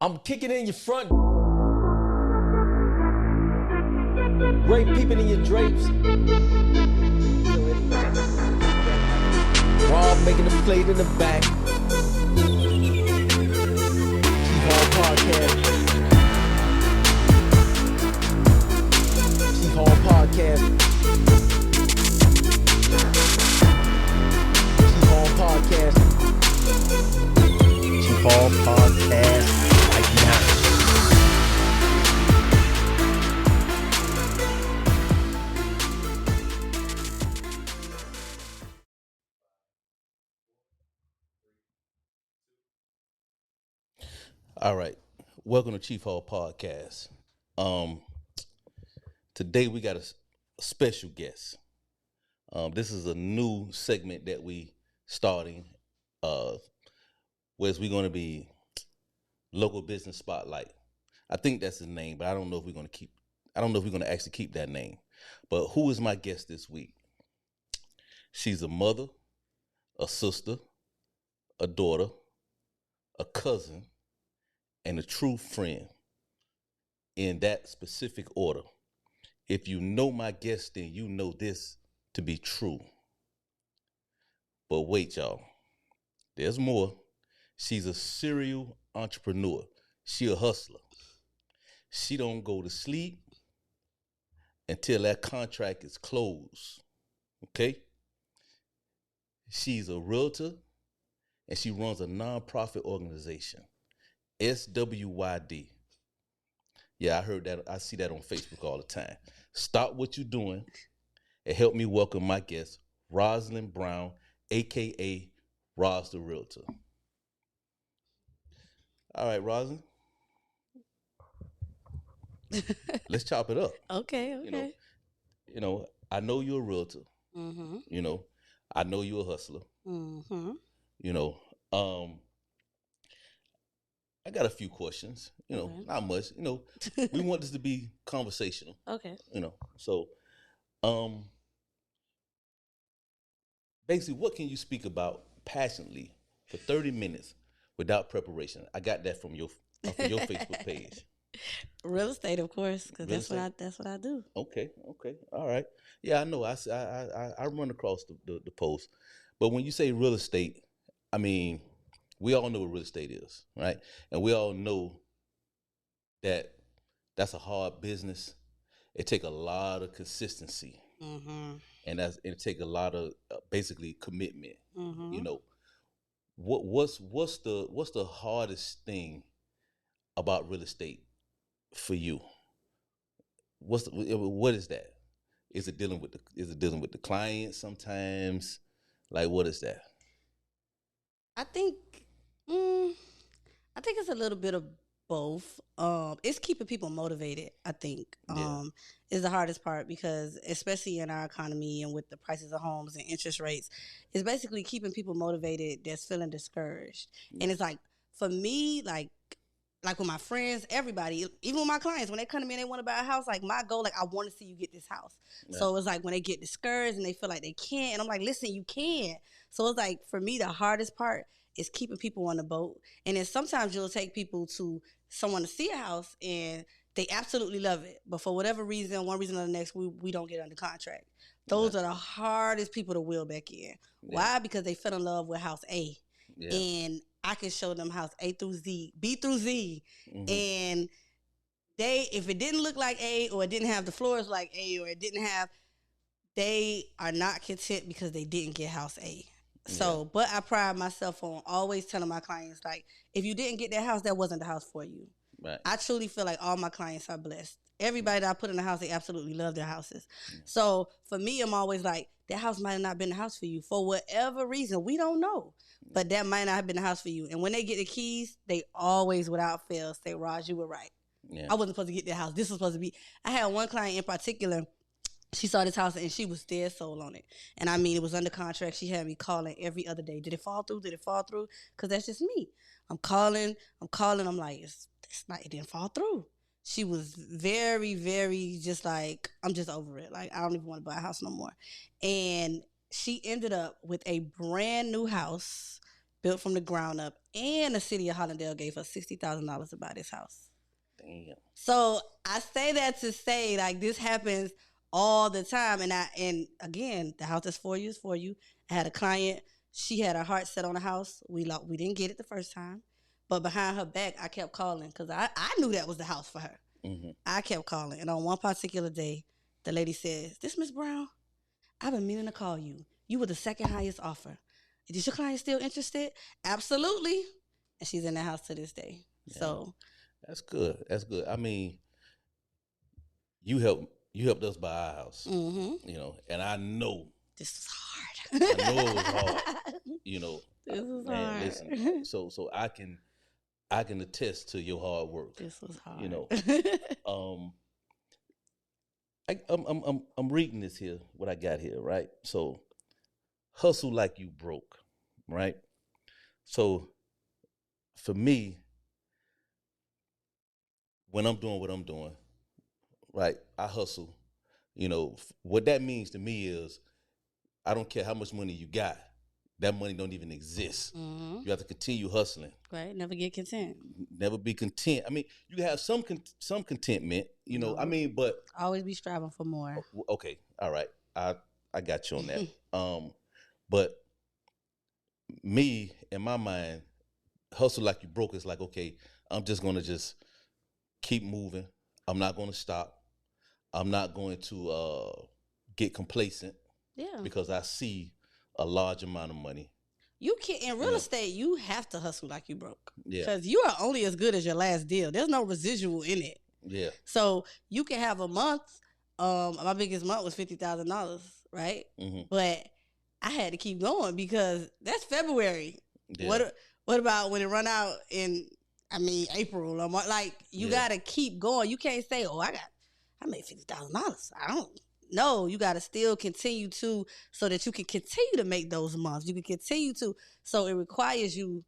I'm kicking in your front. Great peeping in your drapes. Rob making a plate in the back. Chief Hall Podcast. Chief Hall Podcast. Chief Hall Podcast. Chief Hall Podcast. Right now. All right, welcome to Chief Hall Podcast. Today we got a special guest. This is a new segment that we starting, where we're going to be local business spotlight. I think that's his name, but I don't know if we're going to actually keep that name. But who is my guest this week? She's a mother, a sister, a daughter, a cousin, and a true friend, in that specific order. If you know my guest, then you know this to be true. But wait, y'all, there's more. She's a serial entrepreneur. She a hustler. She don't go to sleep until that contract is closed, okay? She's a realtor, and she runs a nonprofit organization. SWYD. Yeah, I heard that. I see that on Facebook all the time. Stop what you're doing and help me welcome my guest, Rosalind Brown, a.k.a. Roz the Realtor. All right, Rosalind. Let's chop it up. Okay. You know, I know you're a realtor. Mm-hmm. You know, I know you're a hustler. Mm-hmm. You know, I got a few questions, Okay. not much. We want this to be conversational, Okay. So, basically, what can you speak about passionately for 30 minutes without preparation? I got that from your Facebook page. Real estate, of course, because Real that's what I do. Okay, all right. Yeah, I know. I run across the post, but when you say real estate, I mean, we all know what real estate is, right? And we all know that that's a hard business. It take a lot of consistency, Mm-hmm. and it take a lot of basically commitment. Mm-hmm. You know, what's the hardest thing about real estate for you? What is that? Is it dealing with the client sometimes? Like, what is that? I think, I think it's a little bit of both. It's keeping people motivated. I think Yeah. is the hardest part, because especially in our economy and with the prices of homes and interest rates, it's basically keeping people motivated that's feeling discouraged. And it's like, for me, like with my friends, everybody, even with my clients, when they come to me and they want to buy a house, like, my goal, like, I want to see you get this house. Yeah. So it's like when they get discouraged and they feel like they can't, and I'm like, listen, you can. So it's like, for me, the hardest part is keeping people on the boat. And then sometimes you'll take people to someone to see a house and they absolutely love it, but for whatever reason, one reason or the next, we don't get under contract. Those are the hardest people to wheel back in. Yeah. Why? Because they fell in love with house A. Yeah. And I can show them house A through Z, B through Z. Mm-hmm. And if it didn't look like A, or it didn't have the floors like A, or it didn't have, they are not content because they didn't get house A. So, but I pride myself on always telling my clients, like, if you didn't get that house, that wasn't the house for you. Right. I truly feel like all my clients are blessed. Everybody that I put in the house, they absolutely love their houses. Yeah. So for me, I'm always like, that house might have not been the house for you for whatever reason. We don't know, but that might not have been the house for you. And when they get the keys, they always, without fail, say, Roz, you were right. Yeah. I wasn't supposed to get that house. This was supposed to be. I had one client in particular. She saw this house and she was dead sold on it. And I mean, it was under contract. She had me calling every other day. Did it fall through? Because that's just me. I'm calling. I'm like, it didn't fall through. She was very, very just like, I'm just over it. Like, I don't even want to buy a house no more. And she ended up with a brand new house built from the ground up, and the city of Hollandale gave us $60,000 to buy this house. Damn. So I say that to say, like, this happens all the time. And again, the house is 4 years for you. I had a client, she had her heart set on a house. We didn't get it the first time. But behind her back, I kept calling because I knew that was the house for her. Mm-hmm. I kept calling. And on one particular day, the lady says, "This Miss Brown, I've been meaning to call you. You were the second highest offer. Is your client still interested?" Absolutely. And she's in the house to this day. Yeah. So that's good. That's good. I mean, you helped us buy our house. Mm-hmm. You know, and I know this was hard. I know it was hard. You know, this was man, hard. Listen, so I can attest to your hard work. This was hard. You know, I'm reading this here, what I got here, right? So, hustle like you broke, right? So, for me, when I'm doing what I'm doing, right, I hustle. You know, what that means to me is I don't care how much money you got. That money don't even exist. Mm-hmm. You have to continue hustling. Right, never get content. Never be content. I mean, you can have some contentment, you know. I mean, but always be striving for more. Okay, all right, I got you on that. But me, in my mind, hustle like you broke is like, okay, I'm just gonna just keep moving. I'm not gonna stop. I'm not going to get complacent. Yeah, because I see a large amount of money. You can't in real estate. You have to hustle like you broke. Yeah, because you are only as good as your last deal. There's no residual in it. Yeah. So you can have a month. My biggest month was $50,000, right? Mm-hmm. But I had to keep going because that's February. Yeah. What about when it run out in April or March? Like you gotta keep going. You can't say, "Oh, I made $50,000." I don't. No, you got to still continue to so that you can continue to make those months. You can continue to. So it requires you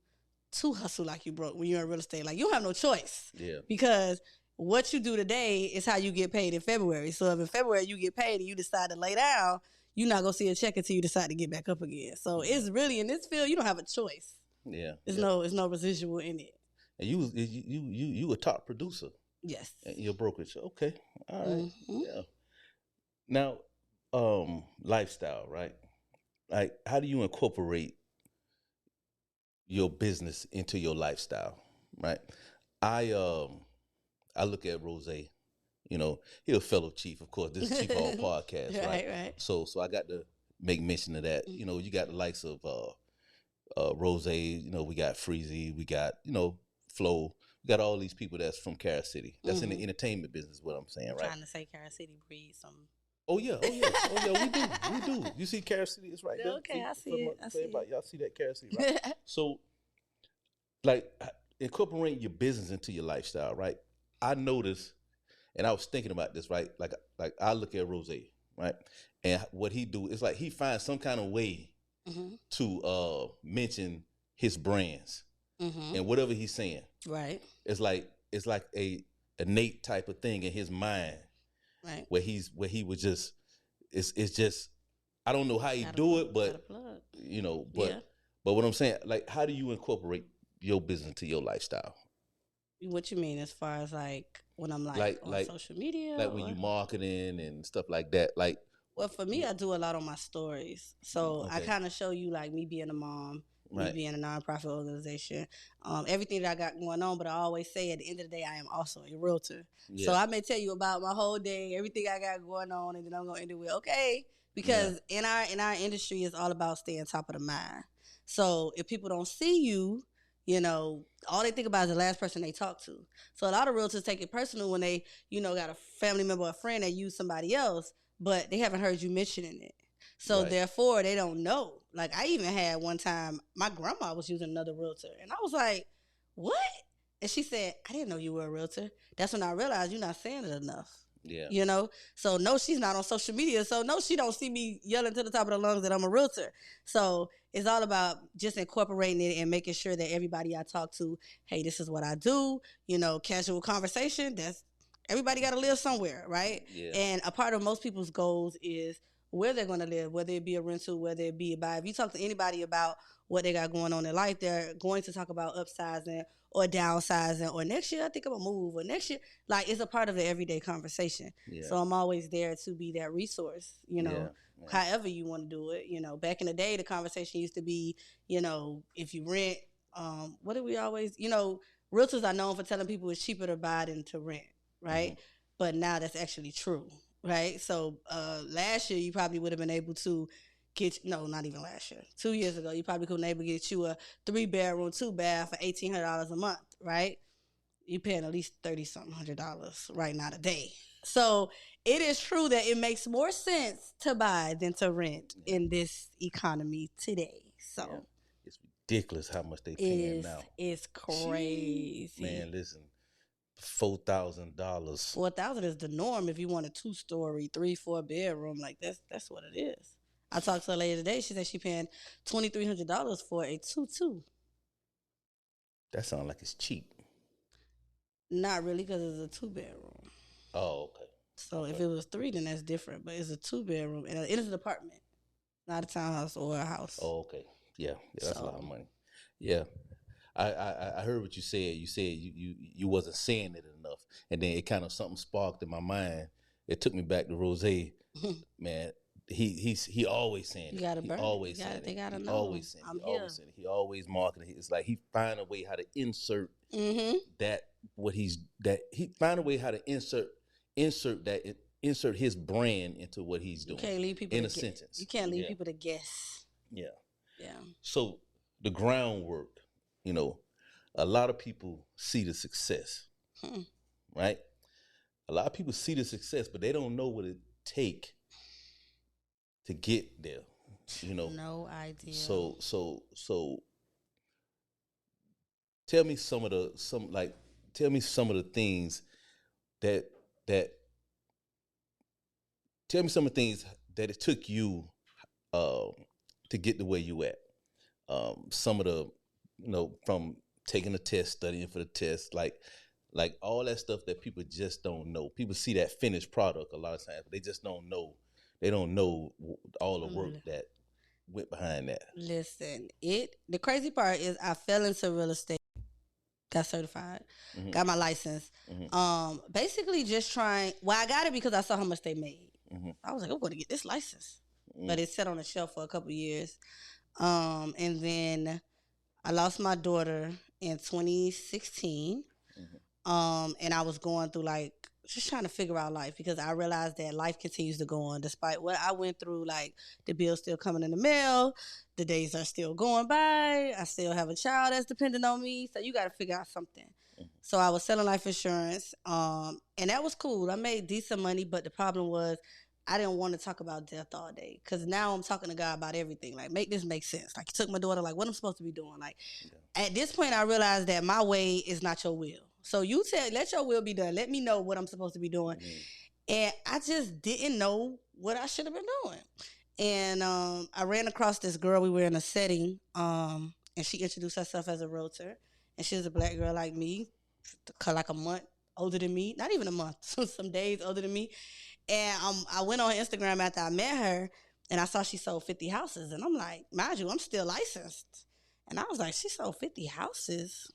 to hustle like you broke when you're in real estate. Like you don't have no choice. Yeah. Because what you do today is how you get paid in February. So if in February you get paid and you decide to lay down, you're not going to see a check until you decide to get back up again. So it's really, in this field, you don't have a choice. Yeah. There's no residual in it. And you a top producer. Yes. And your brokerage. Okay. All right. Mm-hmm. Yeah. Now, lifestyle, right? Like, how do you incorporate your business into your lifestyle, right? I look at Rose, you know, he's a fellow chief, of course. This is Chief Hall Podcast, right? Right. So I got to make mention of that. You know, you got the likes of Rose, you know, we got Freezy, we got, you know, Flo. We got all these people that's from Carol City. That's in the entertainment business, what I'm saying, right? Trying to say Carol City breeds some. Oh yeah, we do. You see Carol City is right there. Okay, I see it. Y'all see that Carol City, right? So, like, incorporating your business into your lifestyle, right? I noticed, and I was thinking about this, right? Like I look at Rose, right? And what he do is like he finds some kind of way to mention his brands and whatever he's saying. Right. It's like a innate type of thing in his mind. Right. Where he was just, it's just, I don't know how he do it, but you know, but what I'm saying, like, how do you incorporate your business into your lifestyle? What you mean, as far as like when I'm like on social media, like when you marketing and stuff like that, like? Well, for me, I do a lot on my stories, so I kind of show you like me being a mom. Me being a nonprofit organization, everything that I got going on, but I always say at the end of the day, I am also a realtor. Yeah. So I may tell you about my whole day, everything I got going on, and then I'm gonna end it with because in our industry, it's all about staying top of the mind. So if people don't see you, you know, all they think about is the last person they talk to. So a lot of realtors take it personal when they, you know, got a family member or a friend that use somebody else, but they haven't heard you mentioning it. So therefore, they don't know. Like I even had one time, my grandma was using another realtor, and I was like, "What?" And she said, "I didn't know you were a realtor." That's when I realized you're not saying it enough. Yeah. You know. So no, she's not on social media. So no, she don't see me yelling to the top of the lungs that I'm a realtor. So it's all about just incorporating it and making sure that everybody I talk to, hey, this is what I do. You know, casual conversation. That's everybody got to live somewhere, right? Yeah. And a part of most people's goals is, where they're going to live, whether it be a rental, whether it be a buy. If you talk to anybody about what they got going on in life, they're going to talk about upsizing or downsizing, or next year I think I'm gonna move, or next year, like, it's a part of the everyday conversation. Yeah. So I'm always there to be that resource, however you want to do it. Back in the day, the conversation used to be, if you rent, what do we always, realtors are known for telling people it's cheaper to buy than to rent, right? But now that's actually true, right? So last year you probably would have been able to not even last year. 2 years ago, you probably couldn't able to get you a 3-bedroom, 2-bath for $1,800 a month, right? You paying at least $30-something $100 right now today. So it is true that it makes more sense to buy than to rent in this economy today. So it's ridiculous how much they paying now. It's crazy. Man, listen. $4,000. $4,000 is the norm if you want a 2-story, 3-4 bedroom. Like that's what it is. I talked to her later today. She said she paying $2,300 for a 2-2. That sounds like it's cheap. Not really, because it's a 2-bedroom. Oh, okay. So if it was 3, then that's different. But it's a 2-bedroom, and it is an apartment, not a townhouse or a house. Oh, okay. Yeah, that's a lot of money. Yeah. I heard what you said. You said you wasn't saying it enough, and then it kind of something sparked in my mind. It took me back to Rose. Man, he always saying it. You gotta burn. He always saying it. They gotta know. Always saying it. Always saying it. He always marketing it. It's like he find a way how to insert he find a way how to insert his brand into what he's doing. You can't leave people in a sentence. You can't leave people to guess. Yeah. Yeah. So the groundwork. A lot of people see the success, right? A lot of people see the success, but they don't know what it take to get there. No idea. So tell me some of the things that tell me some of the things that it took you to get to where you at. Some of the from taking a test, studying for the test, like all that stuff that people just don't know. People see that finished product a lot of times, but they just don't know. They don't know all the work that went behind that. Listen, the crazy part is I fell into real estate, got certified, got my license. Basically just trying. Well, I got it because I saw how much they made. I was like, I'm going to get this license, but it sat on the shelf for a couple of years, and then I lost my daughter in 2016. And I was going through just trying to figure out life, because I realized that life continues to go on despite what I went through. Like, the bill's still coming in the mail, the days are still going by, I still have a child that's dependent on me, so you got to figure out something. So I was selling life insurance, and that was cool. I made decent money, but the problem was I didn't want to talk about death all day, because now I'm talking to God about everything. Like, make this make sense. Like, you took my daughter, like, what I'm supposed to be doing. Like, at this point, I realized that my way is not your will. So let your will be done. Let me know what I'm supposed to be doing. And I just didn't know what I should have been doing. And I ran across this girl. We were in a setting, and she introduced herself as a realtor. And she was a black girl like me, like a month older than me. Not even a month, some days older than me. And I went on Instagram after I met her, and I saw she sold 50 houses. And I'm like, mind you, I'm still licensed. And I was like, she sold 50 houses?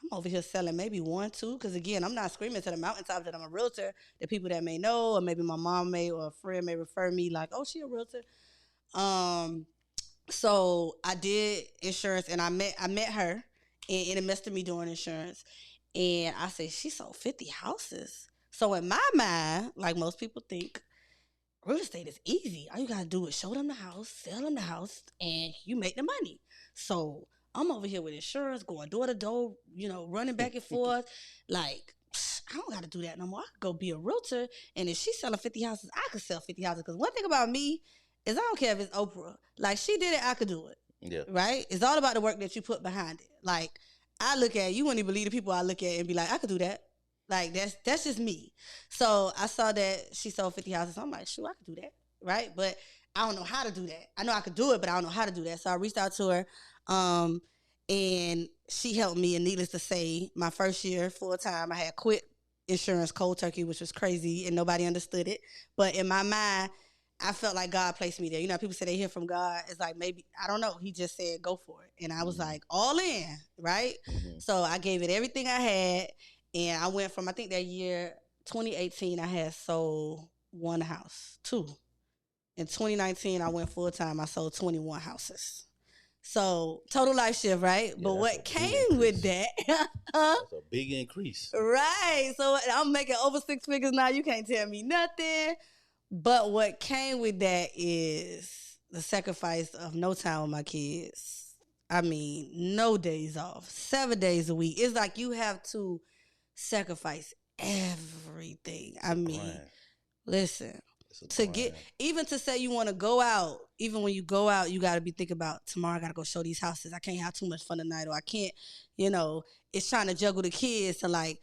I'm over here selling maybe 1, 2. Because, again, I'm not screaming to the mountaintops that I'm a realtor. The people that may know, or maybe my mom may, or a friend may refer me like, oh, she a realtor. So I did insurance, and I met her in the midst of me doing insurance. And I said, she sold 50 houses. So in my mind, like most people think, real estate is easy. All you got to do is show them the house, sell them the house, and you make the money. So I'm over here with insurance, going door to door, running back and forth. Like, I don't got to do that no more. I could go be a realtor, and if she's selling 50 houses, I could sell 50 houses. Because one thing about me is I don't care if it's Oprah. Like, she did it, I could do it. Yeah. Right? It's all about the work that you put behind it. Like, I look at, you wouldn't even believe the people I look at and be like, I could do that. Like, that's just me. So I saw that she sold 50 houses. I'm like, shoot, I could do that, right? But I don't know how to do that. I know I could do it, but I don't know how to do that. So I reached out to her, and she helped me. And needless to say, my first year full time, I had quit insurance cold turkey, which was crazy, and nobody understood it. But in my mind, I felt like God placed me there. You know, people say they hear from God. It's like, maybe, I don't know. He just said, go for it. And I was like, all in, right? So I gave it everything I had. And I went from, I think that year, 2018, I had sold one house, two. In 2019, I went full time. I sold 21 houses. So total life shift, right? But what came with that? That's a big increase. Right. So I'm making over 6 figures now. You can't tell me nothing. But what came with that is the sacrifice of no time with my kids. I mean, no days off, 7 days a week. It's like you have to sacrifice everything. I mean, listen, to get, even to say you want to go out, even when you go out, you got to be thinking about, tomorrow I got to go show these houses. I can't have too much fun tonight, or I can't, you know, it's trying to juggle the kids to like,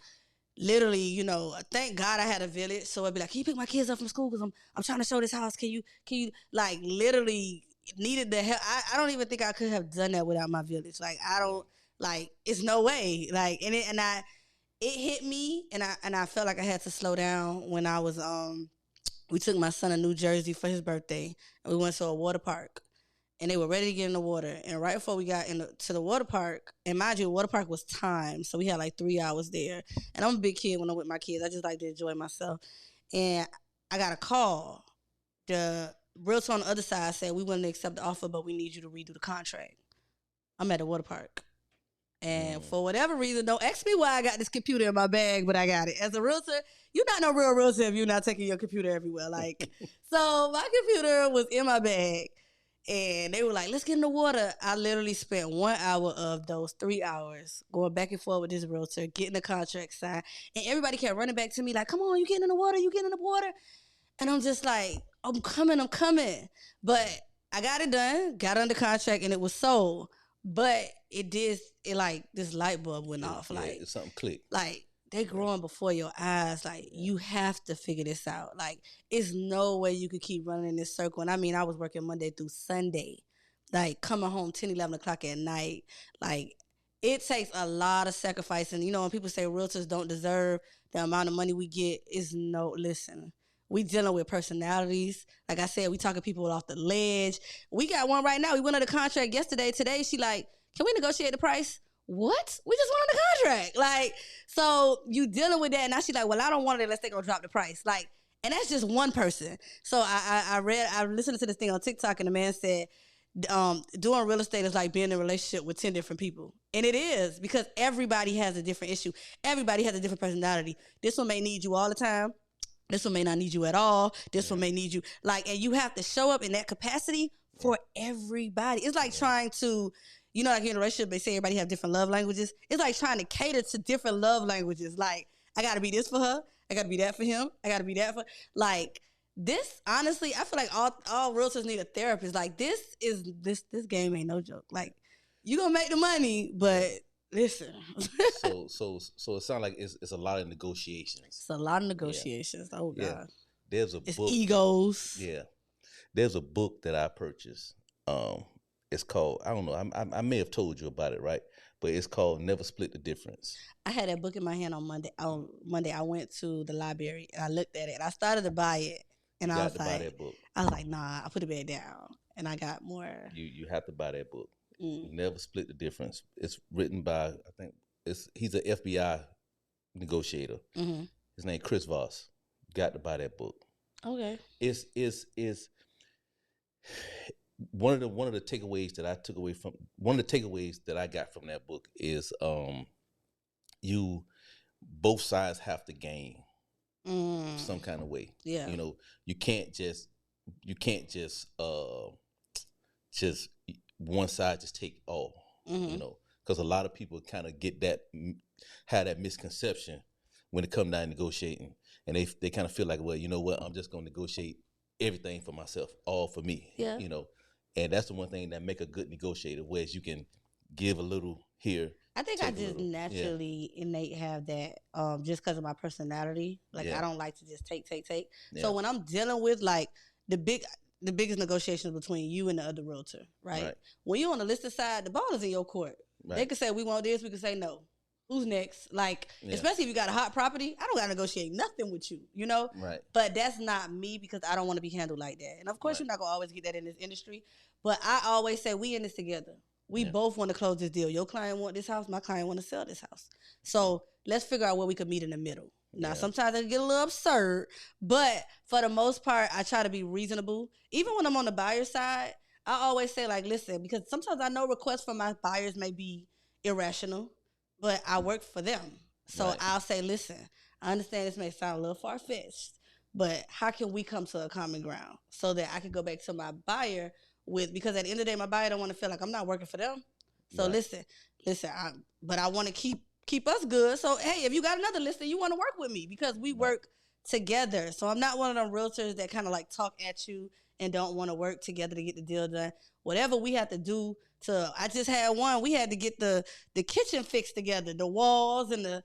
literally, you know, thank God I had a village. So I'd be like, can you pick my kids up from school? Because I'm trying to show this house. Can you, like, literally needed the help. I don't even think I could have done that without my village. Like, I don't, like, it's no way. Like, it hit me, and I felt like I had to slow down when I was, we took my son to New Jersey for his birthday, and we went to a water park. And they were ready to get in the water. And right before we got to the water park, and mind you, the water park was timed, so we had like 3 hours there. And I'm a big kid when I'm with my kids. I just like to enjoy myself. And I got a call. The realtor on the other side said, we wouldn't accept the offer, but we need you to redo the contract. I'm at the water park. And for whatever reason, don't ask me why I got this computer in my bag, but I got it. As a realtor, you're not no real realtor if you're not taking your computer everywhere. Like, so my computer was in my bag. And they were like, let's get in the water. I literally spent 1 hour of those 3 hours going back and forth with this realtor, getting the contract signed. And everybody kept running back to me like, come on, you getting in the water, you getting in the water. And I'm just like, I'm coming. But I got it done, got under contract, and it was sold. But it like, this light bulb went off. Like, something clicked. Like, they growing before your eyes. Like, you have to figure this out. Like, it's no way you could keep running in this circle. And I mean, I was working Monday through Sunday, like coming home 10, 11 o'clock at night. Like, it takes a lot of sacrifice. And, you know, when people say realtors don't deserve the amount of money we get, listen, we dealing with personalities. Like I said, we talking people off the ledge. We got one right now. We went under contract yesterday. Today, she like, can we negotiate the price? What? We just went on the contract. Like, so you dealing with that. And now she's like, well, I don't want it unless they're going to drop the price. Like, and that's just one person. So I listened to this thing on TikTok, and the man said, doing real estate is like being in a relationship with 10 different people. And it is, because everybody has a different issue. Everybody has a different personality. This one may need you all the time. This one may not need you at all. This one may need you. Like, and you have to show up in that capacity for everybody. It's like trying to, you know, like in a relationship, they say everybody have different love languages. It's like trying to cater to different love languages. Like, I got to be this for her. I got to be that for him. I got to be that for, like, this, honestly, I feel like all realtors need a therapist. Like, this game ain't no joke. Like, you gonna make the money, but listen. so it sounds like it's a lot of negotiations. It's a lot of negotiations. Yeah. Oh God. There's a it's book. Egos. Yeah. There's a book that I purchased. It's called, I don't know, I may have told you about it, right? But it's called Never Split the Difference. I had that book in my hand on Monday. I went to the library and I looked at it and I started to buy it. And I was like, buy that book. I was like, nah, I put it back down. And I got more. You have to buy that book. Never Split the Difference. It's written by, I think he's an FBI negotiator. Mm-hmm. His name Chris Voss. Got to buy that book. Okay. It's one of the takeaways that I took away from, one of the takeaways that I got from that book is you both sides have to gain some kind of way. Yeah. You know, you can't just one side just take all. Mm-hmm. You know, because a lot of people kind of have that misconception when it comes down to negotiating, and they kind of feel like, well, you know what, I'm just going to negotiate everything for myself, all for me. Yeah. You know, and that's the one thing that make a good negotiator, whereas you can give a little here. I think I just naturally innate have that, just because of my personality. Like, I don't like to just take. Yeah. So when I'm dealing with like the biggest negotiations between you and the other realtor, right? When you're on the listed side, the ball is in your court. Right. They could say we want this, we could say no. Who's next? Like, Yeah. especially if you got a hot property, I don't got to negotiate nothing with you, you know? Right. But that's not me because I don't want to be handled like that. And of course, Right. you're not going to always get that in this industry. But I always say, we in this together. We Yeah. both want to close this deal. Your client want this house. My client want to sell this house. So let's figure out where we could meet in the middle. Now, Yeah. sometimes it get a little absurd, but for the most part, I try to be reasonable. Even when I'm on the buyer side, I always say, like, listen, because sometimes I know requests from my buyers may be irrational, but I work for them. So Right. I'll say, listen, I understand this may sound a little far-fetched, but how can we come to a common ground so that I can go back to my buyer with, because at the end of the day, my buyer don't want to feel like I'm not working for them. So Right. listen, but I want to keep us good. So, hey, if you got another listing, you want to work with me because we work together. So I'm not one of them realtors that kind of like talk at you and don't want to work together to get the deal done. Whatever we have to do I just had one, we had to get the kitchen fixed together, the walls and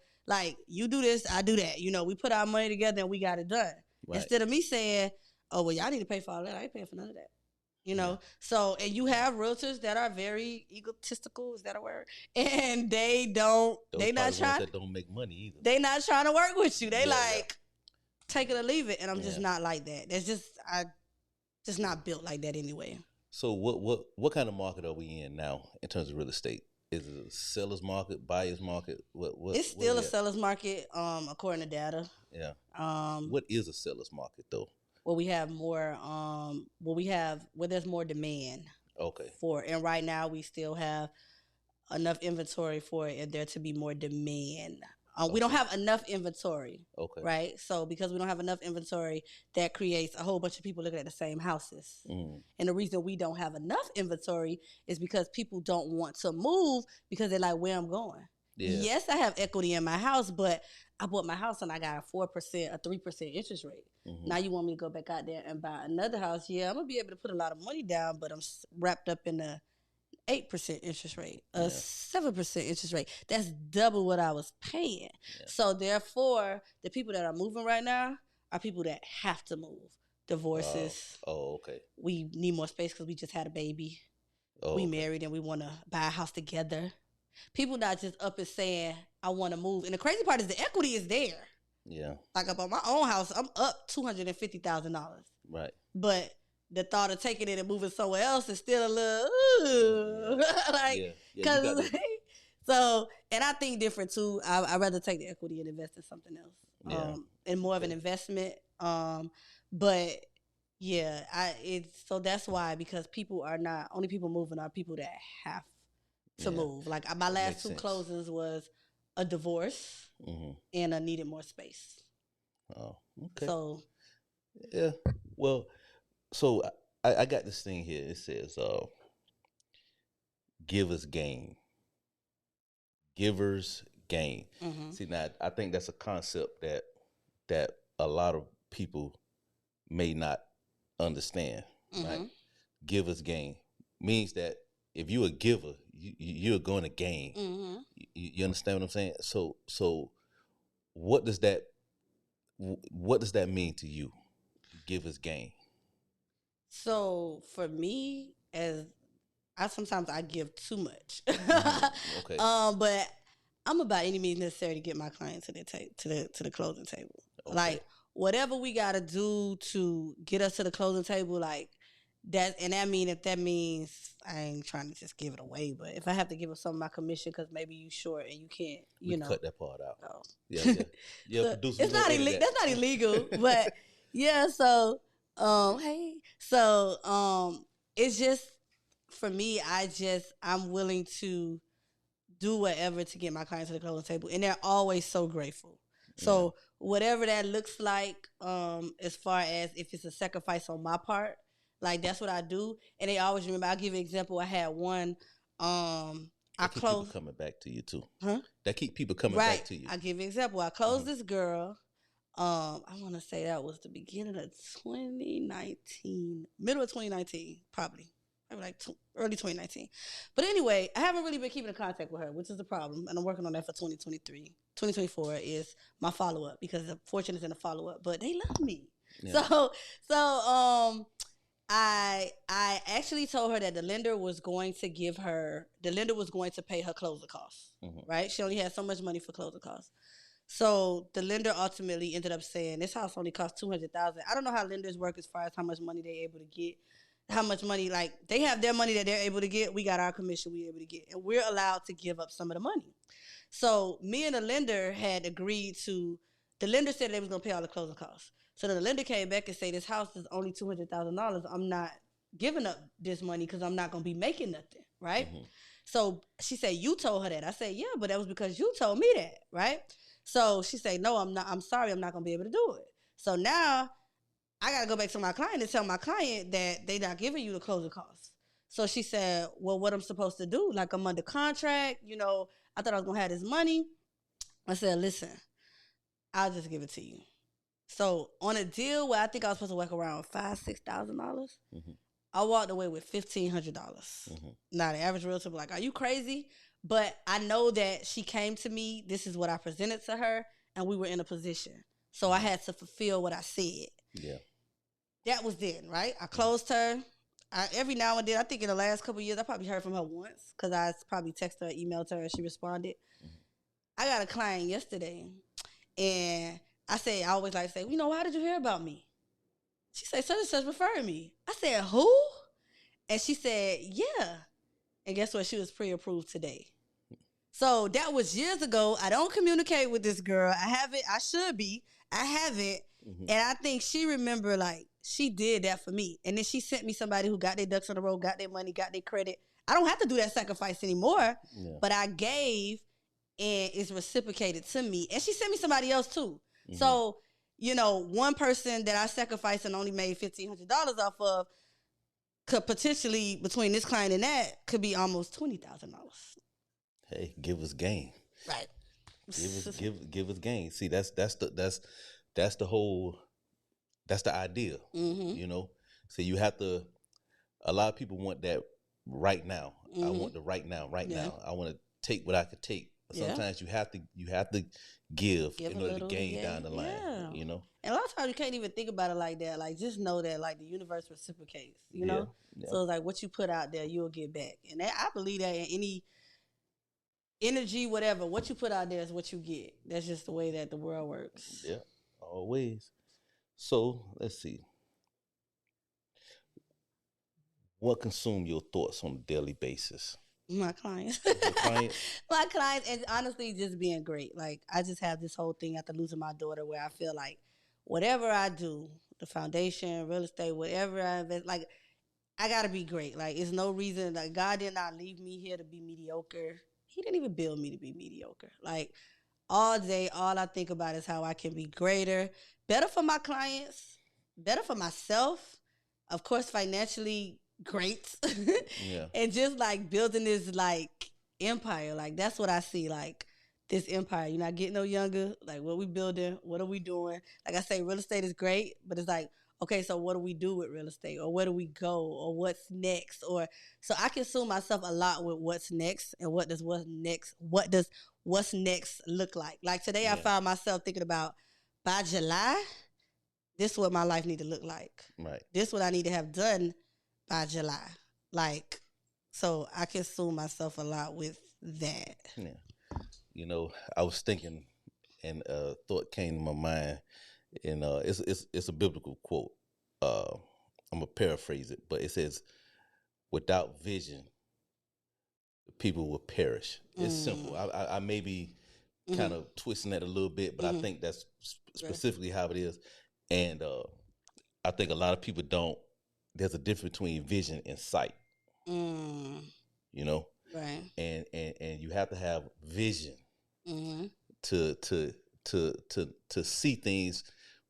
you do this, I do that. You know, we put our money together and we got it done. Right. Instead of me saying, oh, well, y'all need to pay for all that. I ain't paying for none of that. You know, so, and you have realtors that are very egotistical, is that a word? And they not trying, that don't make money either. They not trying to work with you. They take it or leave it. And I'm just not like that. That's I just not built like that anyway. So what kind of market are we in now in terms of real estate? Is it a seller's market, buyer's market? It's still a seller's market, according to data. Yeah. What is a seller's market though? Well, we have more. Where there's more demand. Okay. And right now we still have enough inventory for there to be more demand. We don't have enough inventory. Okay. Right. So because we don't have enough inventory, that creates a whole bunch of people looking at the same houses. Mm. And the reason we don't have enough inventory is because people don't want to move because they're like, where I'm going. Yeah. Yes, I have equity in my house, but I bought my house and I got a 4%, a 3% interest rate. Mm-hmm. Now you want me to go back out there and buy another house? Yeah, I'm gonna be able to put a lot of money down, but I'm wrapped up in a 8% interest rate, a 7% interest rate. That's double what I was paying. Yeah. So therefore, the people that are moving right now are people that have to move. Divorces. Okay. We need more space because we just had a baby. We married and we want to buy a house together. People not just up and saying, I want to move. And the crazy part is the equity is there. Yeah. Like up on my own house, I'm up $250,000. Right. But the thought of taking it and moving somewhere else is still a little, so, and I think different too. I'd rather take the equity and invest in something else, and more of an investment. But yeah, so that's why, because people are not, only people moving are people that have to move. Like my last two closings was a divorce and I needed more space. Oh, okay. So, yeah, well. So I got this thing here. It says, "Givers gain." Givers gain. Mm-hmm. See, now I think that's a concept that a lot of people may not understand. Mm-hmm. Right? Givers gain means that if you're a giver, you're going to gain. Mm-hmm. You understand what I'm saying? So what does that mean to you? Givers gain. So for me, sometimes I give too much. Okay. But I'm about any means necessary to get my client to the closing table. Okay. Like whatever we gotta do to get us to the closing table, like that. And if that means I ain't trying to just give it away, but if I have to give up some of my commission because maybe you short and you can't, cut that part out. Oh. Yeah. So it's not illegal. That's not illegal, but yeah. So. It's just, for me, I'm willing to do whatever to get my clients to the closing table. And they're always so grateful. So whatever that looks like, as far as if it's a sacrifice on my part, like that's what I do. And they always remember. I'll give you an example. I had one, I closed. People coming back to you too. Huh? That keep people coming back to you. I'll give you an example. I closed this girl. I want to say that was the beginning of 2019, middle of 2019, probably like early 2019. But anyway, I haven't really been keeping in contact with her, which is the problem. And I'm working on that for 2023. 2024 is my follow-up because the fortune is in the follow-up, but they love me. Yeah. So I actually told her that the lender was going to pay her closing costs. Right? She only had so much money for closing costs. So the lender ultimately ended up saying this house only costs $200,000. I don't know how lenders work as far as how much money they're able to get. How much money, like they have their money that they're able to get. We got our commission we're able to get, and we're allowed to give up some of the money. So me and the lender had agreed to. The lender said they was gonna pay all the closing costs. So the lender came back and said this house is only $200,000. I'm not giving up this money because I'm not gonna be making nothing, right? So she said you told her that. I said yeah, but that was because you told me that, right? So she said no, I'm not. I'm sorry, I'm not gonna be able to do it. So now I got to go back to my client and tell my client that they're not giving you the closing costs. So she said, well, what I'm supposed to do? Like, I'm under contract. I thought I was going to have this money. I said, listen, I'll just give it to you. So on a deal where I think I was supposed to work around $5,000-$6,000, I walked away with $1,500. Now, the average realtor be like, are you crazy? But I know that she came to me. This is what I presented to her, and we were in a position. So I had to fulfill what I said. Yeah. That was then, right? I closed her. Every now and then, I think in the last couple of years, I probably heard from her once because I probably texted her, emailed her, and she responded. I got a client yesterday, and I always like to say, how did you hear about me? She said, such and such referred me. I said, who? And she said, yeah. And guess what? She was pre-approved today. So that was years ago. I don't communicate with this girl. I haven't. I should be. I haven't. And I think she remember, like, she did that for me. And then she sent me somebody who got their ducks in a row, got their money, got their credit. I don't have to do that sacrifice anymore. Yeah. But I gave, and it's reciprocated to me. And she sent me somebody else, too. So, one person that I sacrificed and only made $1,500 off of could potentially, between this client and that, could be almost $20,000. Hey, give us game. Right. Give us game. See, that's the whole, that's the idea. So you have to, a lot of people want that right now. I want the right now, now. I want to take what I could take. Sometimes you have to give in order to gain down the line. And a lot of times you can't even think about it like that. Like, just know that, like, the universe reciprocates, know? Yeah. So it's like what you put out there, you'll get back. And that, I believe that in any energy, whatever, what you put out there is what you get. That's just the way that the world works. Yeah, always. So let's see. What consume your thoughts on a daily basis? My clients. My clients, and honestly, just being great. Like, I just have this whole thing after losing my daughter where I feel like whatever I do, the foundation, real estate, whatever I invest, like, I got to be great. Like, it's no reason, like, God did not leave me here to be mediocre. He didn't even build me to be mediocre. Like, all day, all I think about is how I can be greater, better for my clients, better for myself, of course, financially great. Yeah. And just, like, building this, like, empire. Like, that's what I see, like, this empire. You're not getting no younger. Like, what we building? What are we doing? Like I say, real estate is great, but it's like, okay, so what do we do with real estate? Or where do we go? Or what's next? Or so I consume myself a lot with what's next and what does what's next look like? Like, today I found myself thinking about, by July, this is what my life need to look like. Right. This is what I need to have done by July. Like, so I consume myself a lot with that. Yeah. I was thinking, and thought came to my mind, and it's a biblical quote. I'm gonna paraphrase it, but it says, "Without vision, people will perish." It's simple. I may be kind of twisting that a little bit, but I think that's specifically how it is. And I think a lot of people don't. There's a difference between vision and sight. Right. And you have to have vision to see things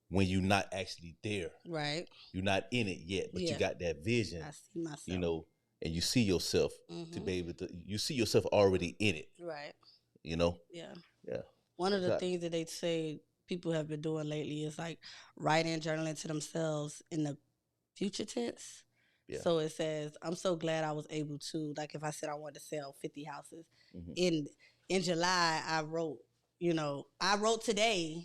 when you're not actually there. Right. You're not in it yet, but you got that vision. I see myself. And you see yourself to be able to. You see yourself already in it. Right. Yeah. Yeah. One of the things that they say people have been doing lately is, like, writing, journaling to themselves in the future tense. Yeah. So it says, I'm so glad I was able to, like, if I said I wanted to sell 50 houses, in July, I wrote today,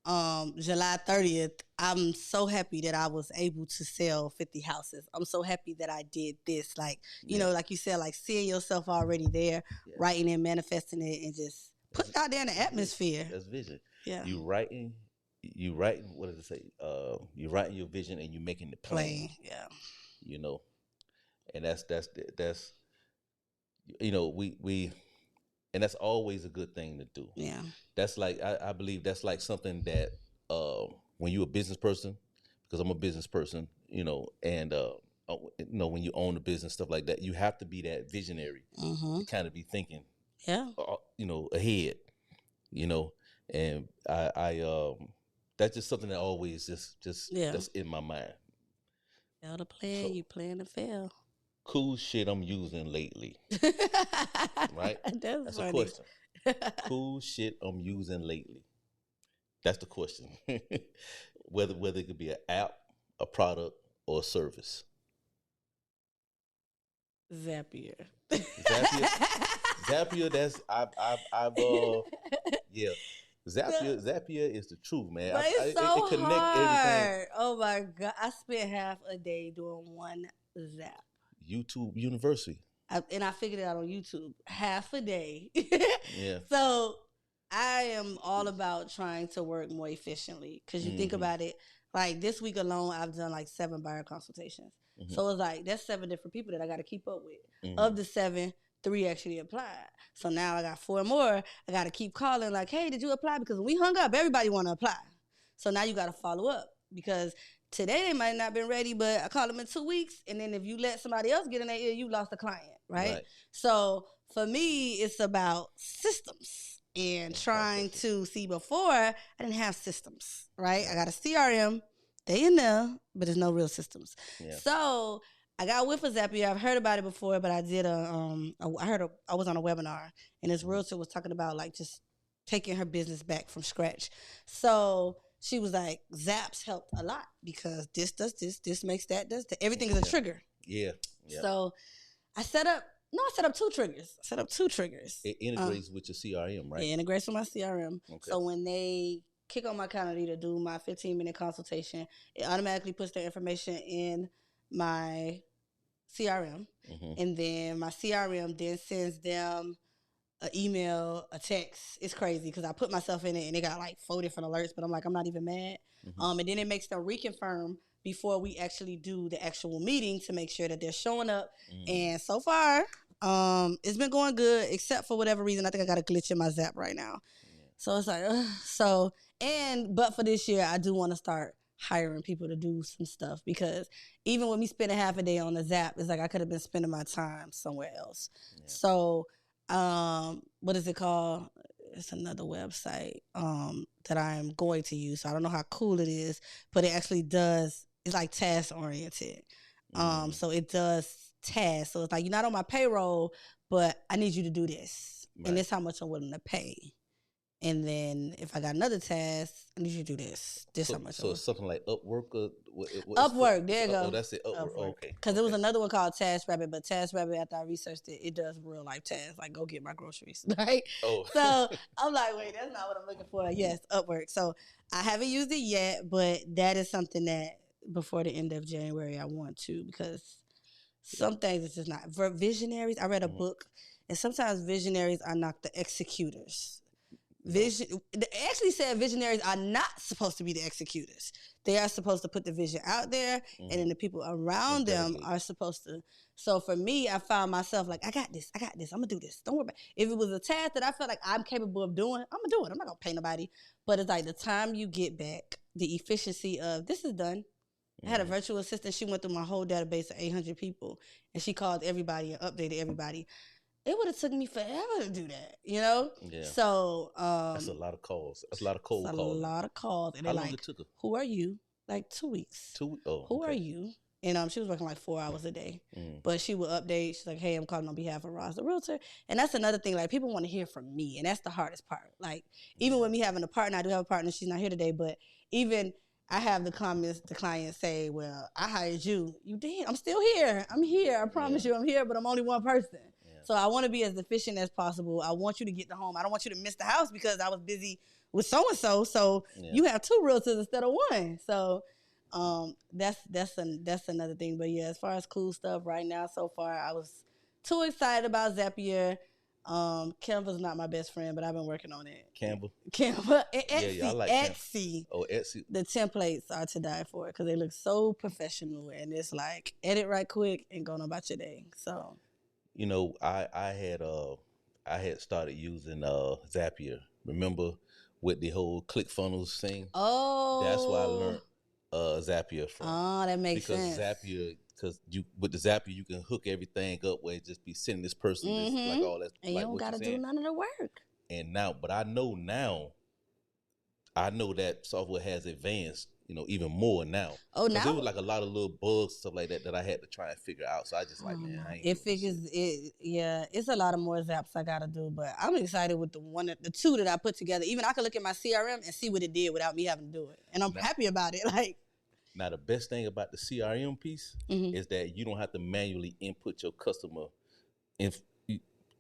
July 30th, I'm so happy that I was able to sell 50 houses. I'm so happy that I did this. Like, you Yeah. know, like you said, like seeing yourself already there, Yeah. writing and manifesting it, and just put it out there in the atmosphere. That's vision. Yeah. You writing, what does it say? You writing your vision and you making it plain. Yeah. You know, and that's you know, we and that's always a good thing to do. Yeah. That's like I believe that's like something that when you're a business person, because I'm a business person, you know, and you know, when you own a business, stuff like that, you have to be that visionary to kind of be thinking, Yeah. you know, ahead, you know, and I that's just something that always just that's in my mind. Fail to plan, So you plan to fail. cool shit I'm using lately, right? That's funny. a question. Cool shit I'm using lately. That's the question. whether it could be an app, a product, or a service. Zapier. Zapier, Zapier. That's I've yeah. Zapier is the truth, man. But it's so it connect hard. everything. Oh my god, I spent half a day doing one Zap. YouTube University. And I figured it out on YouTube. Half a day. Yeah. So I am all about trying to work more efficiently because you think about it. Like this week alone, I've done like 7 buyer consultations. So it's like that's 7 different people that I got to keep up with. Of the 7, 3 actually applied. So now I got 4 more. I got to keep calling like, hey, did you apply? Because when we hung up, everybody want to apply. So now you got to follow up because today they might not have been ready, but I call them in 2 weeks. And then if you let somebody else get in their ear, you lost a client, right? So for me, it's about systems and trying to see before I didn't have systems, right? I got a CRM, they in there, but there's no real systems. Yeah. So I got with a Zapier. I've heard about it before, but I did I was on a webinar and this realtor was talking about like just taking her business back from scratch. So she was like, Zaps helped a lot because this does this makes that, does that. Everything is a trigger. Yeah. So I set up 2 triggers. I set up 2 triggers. It integrates with your CRM, right? It integrates with my CRM. Okay. So when they kick on my calendar to do my 15-minute consultation, it automatically puts their information in my CRM. And then my CRM then sends them an email, a text. It's crazy because I put myself in it and it got like 4 different alerts, but I'm like, I'm not even mad. And then it makes them reconfirm before we actually do the actual meeting to make sure that they're showing up. And so far, it's been going good, except for whatever reason. I think I got a glitch in my Zap right now. So it's like, but for this year, I do want to start hiring people to do some stuff because even with me spending half a day on the Zap, it's like I could have been spending my time somewhere else. Yeah. So, what is it called? It's another website that I'm going to use. So I don't know how cool it is, but it actually does. It's like task oriented. So it does tasks. So it's like you're not on my payroll, but I need you to do this, and this is how much I'm willing to pay. And then if I got another task, I need you to do this. How much. So it's something like Upwork or Upwork. There you go. Oh, that's it. Upwork. Oh, okay. Because there was another one called TaskRabbit, but TaskRabbit, after I researched it, it does real life tasks, like go get my groceries, right? Oh. So I'm like, wait, that's not what I'm looking for. Yes, Upwork. So I haven't used it yet, but that is something that before the end of January I want to, because some things it's just not. For visionaries, I read a book, and sometimes visionaries are not the executors. They actually said visionaries are not supposed to be the executors. They are supposed to put the vision out there, and then the people around them are supposed to. So for me, I found myself like, I got this, I'm gonna do this. Don't worry about it. If it was a task that I felt like I'm capable of doing, I'm gonna do it. I'm not gonna pay nobody. But it's like the time you get back, the efficiency of this is done. I had a virtual assistant. She went through my whole database of 800 people, and she called everybody and updated everybody. It would have took me forever to do that, you know? Yeah. So that's a lot of calls. That's a lot of cold calls. A lot of calls. And how long it took her? Who are you? Like 2 weeks. 2 weeks? Oh, who are you? And she was working like 4 hours a day. But she would update. She's like, hey, I'm calling on behalf of Roz the Realtor. And that's another thing. Like, people want to hear from me. And that's the hardest part. Like, even with me having a partner, I do have a partner. She's not here today. But even I have the clients say, well, I hired you. You did. I'm still here. I'm here. I promise you I'm here, but I'm only one person. So I want to be as efficient as possible. I want you to get to home. I don't want you to miss the house because I was busy with so and so. So Yeah. you have two realtors instead of one. So that's another thing. But yeah, as far as cool stuff right now, so far I was too excited about Zapier. Canva's not my best friend, but I've been working on it. Canva and Etsy. Yeah, I like Etsy. Oh, Etsy. The templates are to die for because they look so professional, and it's like edit right quick and go on about your day. So, You know, I had started using Zapier. Remember with the whole ClickFunnels thing? oh, That's why I learned Zapier from. Oh, that makes sense. Zapier, because you with the Zapier you can hook everything up where it just be sending this person this, like all that, and like you don't what gotta you're do saying. none of the work. And now, but I know now, I know that software has advanced, you know, even more now. Oh, now there was like a lot of little bugs, stuff like that I had to try and figure out. So I just like, man, I ain't it figures it. Yeah, it's a lot of more zaps I gotta do, but I'm excited with the two that I put together. Even I can look at my CRM and see what it did without me having to do it, and I'm happy about it. Like, now the best thing about the CRM piece is that you don't have to manually input your customer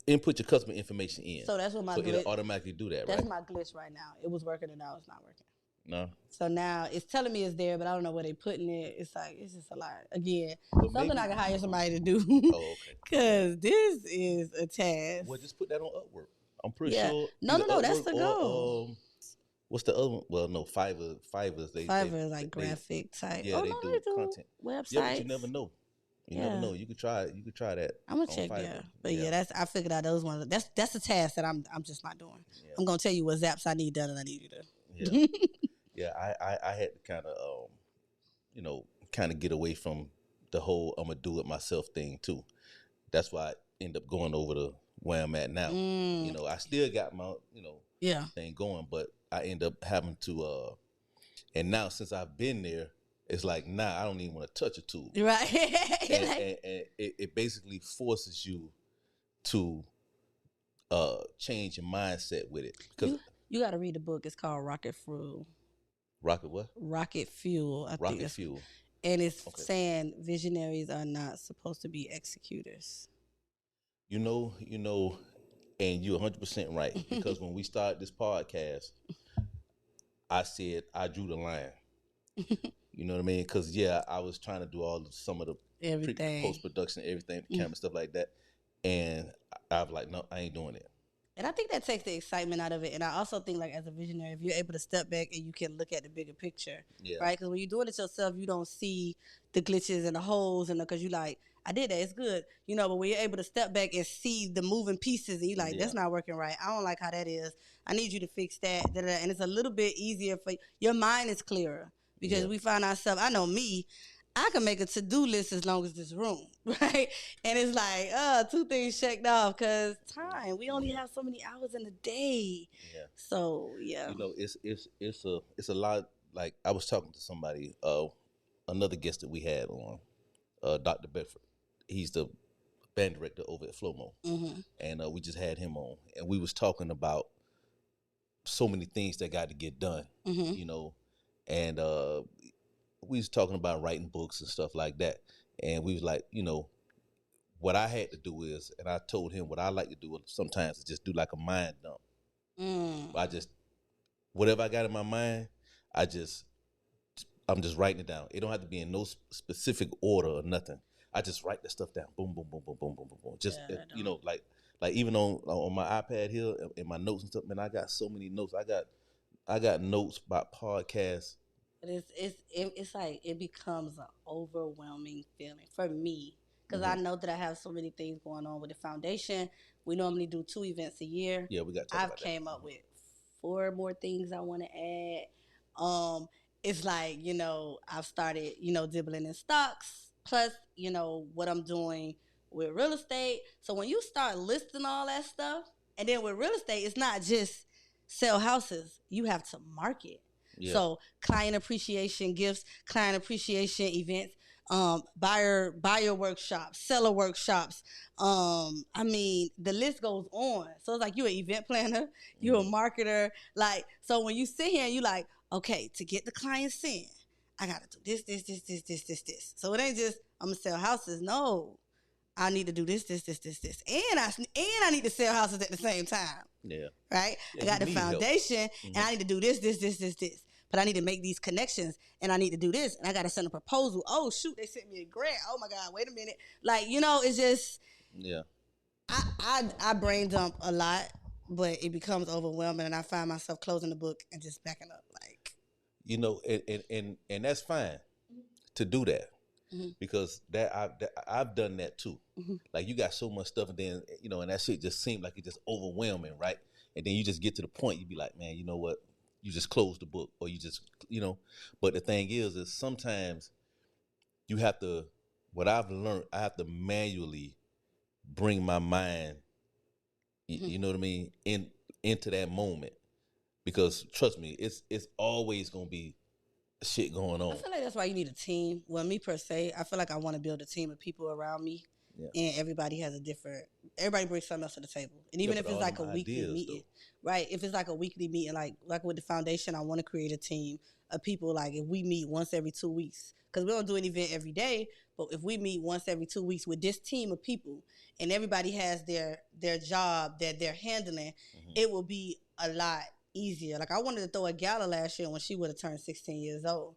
information in. So that's what my so glitch. it'll automatically do that. That's right? my glitch right now. It was working and now it's not working. No. So now it's telling me it's there, but I don't know where they putting it. It's like it's just a lot. Again, something I can hire somebody to do. Oh, okay. Because this is a task. Well, just put that on Upwork. I'm pretty sure. No, that's the goal. What's the other one? Well, no, Fiverr. Fiverr is like graphic type. Yeah, they do content. Websites. Yeah, but you never know. You never know. You could try it. You could try that. I'm gonna check there. But yeah, I figured out those ones. That's a task that I'm just not doing. Yeah. I'm gonna tell you what zaps I need done and I need you to. Yeah. Yeah, I had to kind of kind of get away from the whole I'm gonna do it myself thing too. That's why I end up going over to where I'm at now. You know, I still got my thing going, but I end up having to and now since I've been there, it's like I don't even want to touch a tool. Right. and it basically forces you to change your mindset with it. Because you got to read the book. It's called Rocket Fuel. Rocket what? Rocket Fuel. Rocket Fuel. And it's saying visionaries are not supposed to be executors. You know, and you're 100% right. Because when we started this podcast, I said I drew the line. You know what I mean? Because I was trying to do some of the everything, post production, everything, camera stuff like that, and I was like, no, I ain't doing it. And I think that takes the excitement out of it. And I also think, like, as a visionary, if you're able to step back and you can look at the bigger picture, right? Because when you're doing it yourself, you don't see the glitches and the holes, and because you like, I did that, it's good, But when you're able to step back and see the moving pieces, and you're like, that's not working right. I don't like how that is. I need you to fix that. And it's a little bit easier for your mind is clearer because we find ourselves. I know me. I can make a to-do list as long as this room, right? And it's like, 2 things checked off because time. We only have so many hours in a day. Yeah. So it's a lot. Like I was talking to somebody, another guest that we had on, Dr. Bedford. He's the band director over at Flomo, and we just had him on, and we was talking about so many things that got to get done, and we was talking about writing books and stuff like that. And we was like, what I had to do is, and I told him what I like to do sometimes is just do like a mind dump. Whatever I got in my mind, I'm just writing it down. It don't have to be in no specific order or nothing. I just write the stuff down. Boom, boom, boom, boom, boom, boom, boom, boom. Just, like even on my iPad here in my notes and stuff, man, I got so many notes. I got notes about podcasts. But it's like it becomes an overwhelming feeling for me because I know that I have so many things going on with the foundation. We normally do 2 events a year. Yeah, we got. I've came up with 4 more things I want to add. It's like I've started dibbling in stocks plus what I'm doing with real estate. So when you start listing all that stuff, and then with real estate, it's not just sell houses. You have to market. Yeah. So client appreciation gifts, client appreciation events, buyer workshops, seller workshops. I mean, the list goes on. So it's like you're an event planner, you're a marketer. Like, so when you sit here and you like, okay, to get the clients in, I gotta do this. So it ain't just I'm gonna sell houses. No, I need to do this. And I need to sell houses at the same time. Yeah. right? Yeah, I you got the need help. foundation, and I need to do this. But I need to make these connections, and I need to do this, and I got to send a proposal. Oh shoot, they sent me a grant. Oh my God, wait a minute. Like, it's just Yeah. I brain dump a lot, but it becomes overwhelming, and I find myself closing the book and just backing up. Like, And that's fine to do that, mm-hmm. because I've done that too. Mm-hmm. Like, you got so much stuff, and then and that shit just seemed like it's just overwhelming, right? And then you just get to the point, you be like, man, you know what? You just close the book, or you just But the thing is sometimes you have to. What I've learned, I have to manually bring my mind, Mm-hmm. you know what I mean, into that moment, because trust me, it's always gonna be shit going I on. feel like that's why you need a team. Well, me per se, I feel like I want to build a team of people around me, Yeah. and everybody has a different. Everybody brings something else to the table, and even if But it's all like them a weekly ideas, meeting, though. right? If it's like a weekly meeting, like with the foundation, I want to create a team of people. Like, if we meet once every 2 weeks, because we don't do an event every day, but if we meet once every 2 weeks with this team of people, and everybody has their job that they're handling, it will be a lot easier. Like, I wanted to throw a gala last year when she would have turned 16 years old.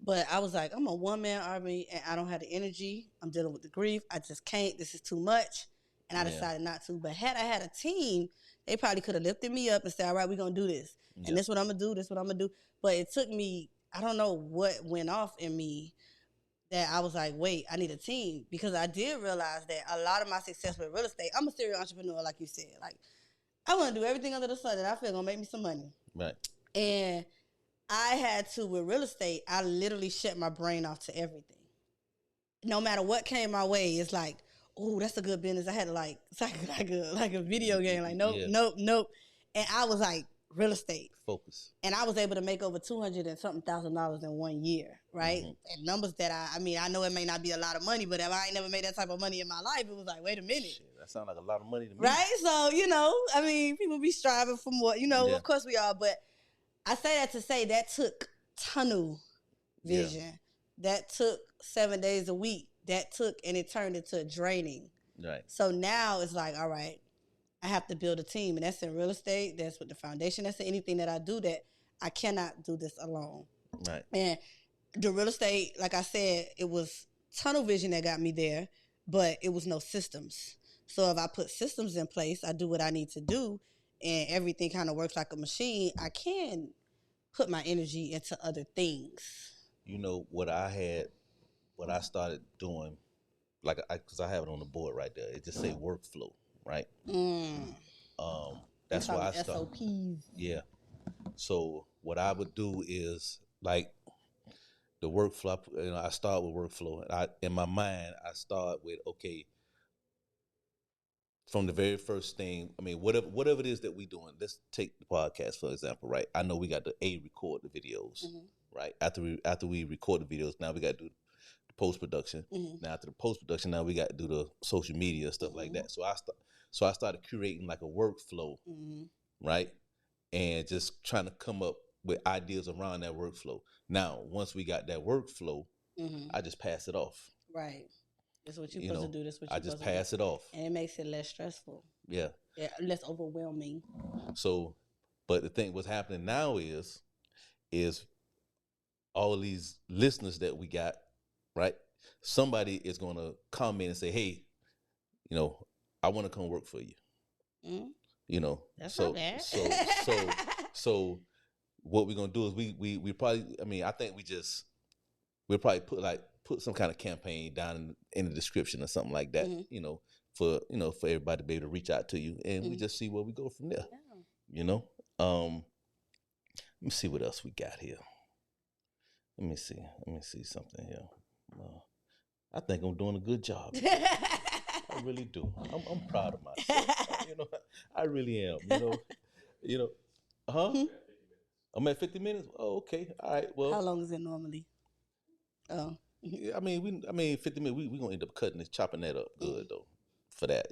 But I was like, I'm a one-man army, and I don't have the energy. I'm dealing with the grief. I just can't. This is too much. And I decided not to. But had I had a team, they probably could have lifted me up and said, all right, we're going to do this. And this is what I'm going to do. This is what I'm going to do. But it took me, I don't know what went off in me, that I was like, wait, I need a team. Because I did realize that a lot of my success with real estate, I'm a serial entrepreneur, like you said. Like, I want to do everything under the sun that I feel going to make me some money. Right. And I had to, with real estate, I literally shut my brain off to everything. No matter what came my way, it's like, oh, that's a good business. I had to it's like a video game. Like, nope. And I was like, real estate. Focus. And I was able to make over $200 and something thousand in 1 year, right? And numbers that I know it may not be a lot of money, but if I ain't never made that type of money in my life, it was like, wait a minute. Shit, that sounds like a lot of money to me. Right? So, people be striving for more, of course we are, but I say that to say that took tunnel vision. Yeah. That took 7 days a week. And it turned into draining. Right. So now it's like, all right, I have to build a team. And that's in real estate. That's with the foundation. That's in anything that I do, that I cannot do this alone. Right. And the real estate, like I said, it was tunnel vision that got me there, but it was no systems. So if I put systems in place, I do what I need to do, and everything kind of works like a machine, I can put my energy into other things. What I started doing, because I have it on the board right there. It just say workflow, right? That's why I started. SOPs. Yeah. So what I would do is, like, the workflow. I start with workflow. In my mind, I start with, okay, from the very first thing. I mean, whatever it is that we doing. Let's take the podcast for example, right? I know we got to record the videos, right? After we record the videos, now we got to do the post production. Now after the post production, now we got to do the social media stuff like that. So I started curating like a workflow, right? And just trying to come up with ideas around that workflow. Now, once we got that workflow, I just pass it off. Right. That's what you're supposed to do. That's what I just pass it off. And it makes it less stressful. Yeah. Less overwhelming. So, but the thing what's happening now is all of these listeners that we got, right? Somebody is going to comment and say, hey, I want to come work for you. That's not bad. So what we're going to do is we probably, I think we'll probably put some kind of campaign down in the description or something like that, for everybody to be able to reach out to you, and we just see where we go from there. Yeah. Let me see what else we got here. Let me see something here. I think I'm doing a good job. I really do. I'm proud of myself. I really am. Huh? I'm at 50 minutes. Oh, okay. All right. Well, how long is it normally? Oh. 50 minutes. We gonna end up chopping that up good though, for that.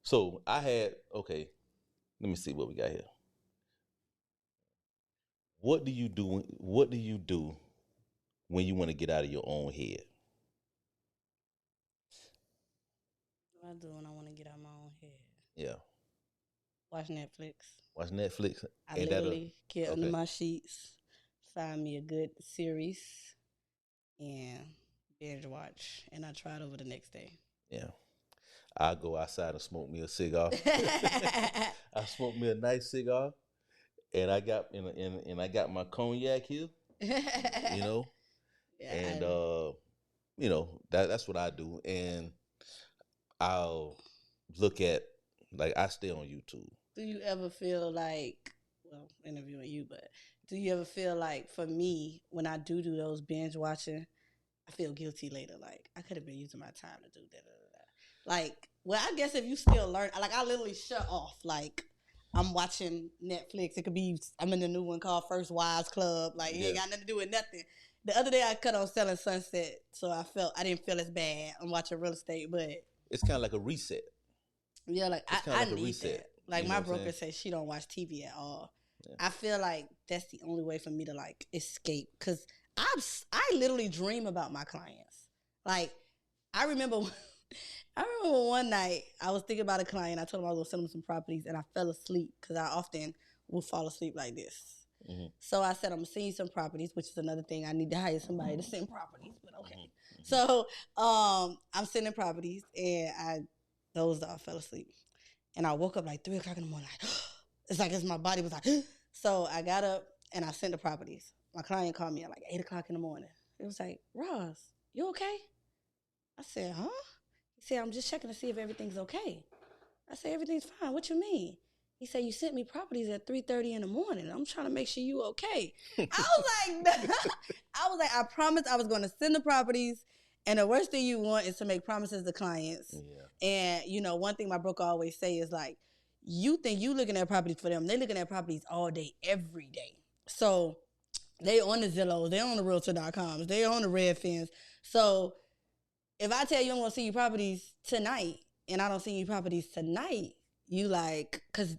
So I had, okay. Let me see what we got here. What do you do? What do you do when you want to get out of your own head? What do I do when I want to get out of my own head? Yeah. Watch Netflix. Watch Netflix. I Ain't that a literally get under okay? my sheets, find me a good series, and binge watch, and I try it over the next day. Yeah. I go outside and smoke me a cigar. I smoke me a nice cigar, and I got my cognac here. You know, Yeah. and that's what I do, and I'll look at like I stay on YouTube. Do you ever feel like, well, interviewing you, but do you ever feel like, for me, when I do those binge watching, I feel guilty later. Like, I could have been using my time to do that. Like, well, I guess if you still learn, like, I literally shut off. Like, I'm watching Netflix. It could be, I'm in the new one called First Wives Club. Like, it ain't got nothing to do with nothing. The other day I cut on Selling Sunset, so I didn't feel as bad. I'm watching real estate, but It's kind of like a reset. yeah, like It's kind I of like a need reset. that. Like You know my what I'm broker saying? says she don't watch TV at all. Yeah. I feel like that's the only way for me to like escape, because I literally dream about my clients. Like I remember, I remember one night I was thinking about a client. I told him I was gonna send him some properties, and I fell asleep because I often will fall asleep like this. Mm-hmm. So I said I'm gonna send you some properties, which is another thing. I need to hire somebody to send properties, but okay. Mm-hmm. So I'm sending properties, and I dozed off, fell asleep. And I woke up like 3 o'clock in the morning. Like, it's like as my body was like, so I got up and I sent the properties. My client called me at like 8 o'clock in the morning. It was like, Roz, you okay? I said, huh? He said, I'm just checking to see if everything's okay. I said, everything's fine. What you mean? He said, you sent me properties at 3:30 in the morning. I'm trying to make sure you okay. I was like, I promised I was going to send the properties. And the worst thing you want is to make promises to clients. Yeah. And, you know, one thing my broker always say is like, you think you looking at properties for them. They looking at properties all day, every day. So they on the Zillows, they on the Realtor.coms, they on the Redfins. So if I tell you I'm going to see you properties tonight and I don't see you properties tonight, you like, because